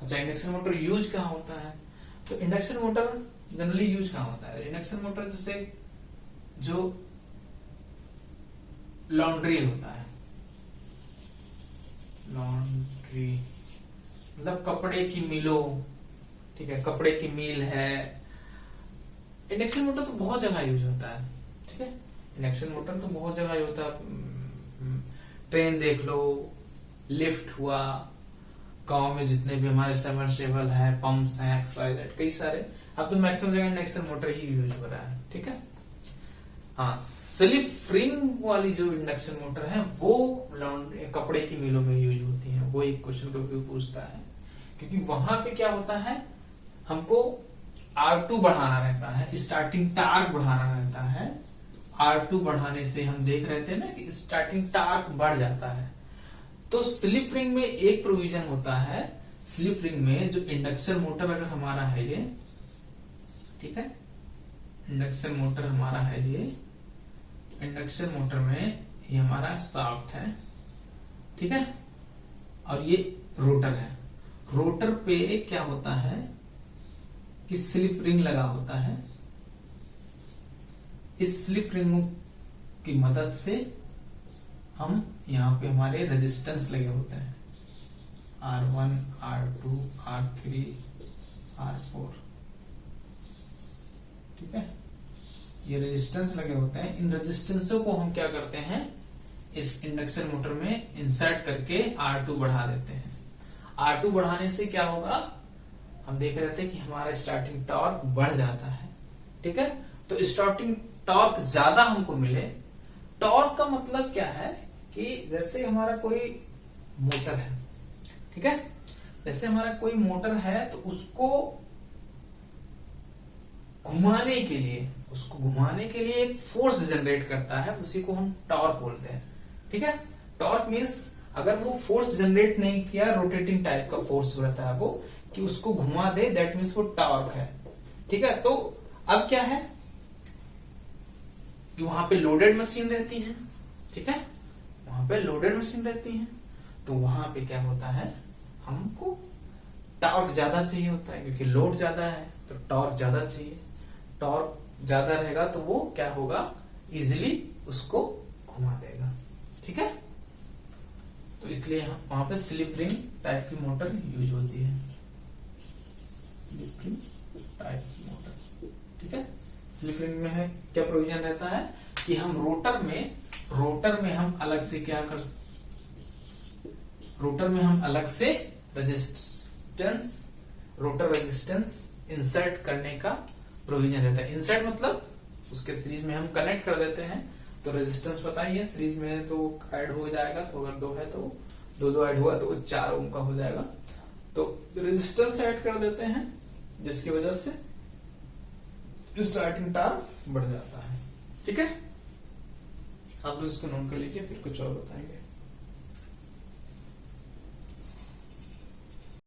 अच्छा इंडक्शन मोटर यूज कहाँ होता है, तो इंडक्शन मोटर जनरली यूज कहाँ होता है, इंडक्शन मोटर जैसे जो लॉन्ड्री होता है, लॉन्ड्री मतलब कपड़े की मिलों, ठीक है, कपड़े की मिल है, इंडक्शन मोटर तो बहुत जगह यूज होता है। ठीक है, इंडक्शन मोटर तो बहुत जगह यूज होता है। ट्रेन देख लो, लिफ्ट हुआ, गांव में जितने भी हमारे सबमर्सिबल है, पंप्स हैं, XYZ कई सारे, अब तो मैक्सिमम जगह इंडक्शन मोटर ही यूज हो रहा है। ठीक है, हाँ, स्लिप रिंग वाली जो इंडक्शन मोटर है वो कपड़े की मिलों में यूज होती है। वो एक क्वेश्चन को क्यों पूछता है, क्योंकि वहां पे क्या होता है, हमको R2 बढ़ाना रहता है, स्टार्टिंग टार्क बढ़ाना रहता है। R2 बढ़ाने से हम देख रहे थे ना कि स्टार्टिंग टार्क बढ़ जाता है। तो स्लिप रिंग में एक प्रोविजन होता है, स्लिप रिंग में जो इंडक्शन मोटर अगर हमारा है ये, ठीक है, इंडक्शन मोटर हमारा है ये, इंडक्शन मोटर में ये हमारा शाफ्ट है, ठीक है, और ये रोटर है। रोटर पे क्या होता है कि स्लिप रिंग लगा होता है। इस स्लिप रिंग की मदद से हम यहाँ पे हमारे रेजिस्टेंस लगे होते हैं, R1, R2, R3, R4, ठीक है, ये रेजिस्टेंस लगे होते हैं, इन रेजिस्टेंसों को हम क्या करते हैं इस इंडक्शन मोटर में इंसर्ट करके R2 बढ़ा देते हैं। R2 बढ़ाने से क्या होगा, हम देख रहे थे कि हमारा स्टार्टिंग टॉर्क बढ़ जाता है। ठीक है, तो स्टार्टिंग टॉर्क ज्यादा हमको मिले, टॉर्क का मतलब क्या है कि जैसे हमारा कोई मोटर है, ठीक है, जैसे हमारा कोई मोटर है तो उसको घुमाने के लिए एक फोर्स जनरेट करता है, उसी को हम टॉर्क बोलते हैं। ठीक है, टॉर्क मींस अगर वो फोर्स जनरेट नहीं किया, रोटेटिंग टाइप का फोर्स रहता है वो, कि उसको घुमा दे, दैट मींस वो टॉर्क है। ठीक है, तो अब क्या है कि वहां पे लोडेड मशीन रहती है। ठीक है, वहां पे लोडेड मशीन रहती है, तो वहां पे क्या होता है, हमको टॉर्क ज्यादा चाहिए होता है, क्योंकि लोड ज्यादा है तो टॉर्क ज्यादा चाहिए। टॉर्क ज्यादा रहेगा तो वो क्या होगा, इजिली उसको घुमा देगा। ठीक है, तो इसलिए वहां पे स्लिप रिंग टाइप की मोटर यूज होती है, स्लिप रिंग टाइप की मोटर। ठीक है, स्लिप रिंग में है क्या प्रोविजन रहता है कि हम रोटर में हम अलग से क्या कर, रोटर में हम अलग से रेजिस्टेंस, रोटर रेजिस्टेंस इंसर्ट करने का प्रोविजन रहता है। इंसर्ट मतलब उसके सीरीज में हम कनेक्ट कर देते हैं, तो रेजिस्टेंस पता ही है, सीरीज में तो ऐड हो जाएगा, तो अगर 2 है तो 2 ऐड हुआ तो 4 ओम का हो जाएगा, तो रेजिस्टेंस ऐड कर देते हैं, जिसकी वजह से स्टार्टिंग टॉर्क बढ़ जाता है। ठीक है, आप लोग इसको नोट कर लीजिए, फिर कुछ और बताएंगे।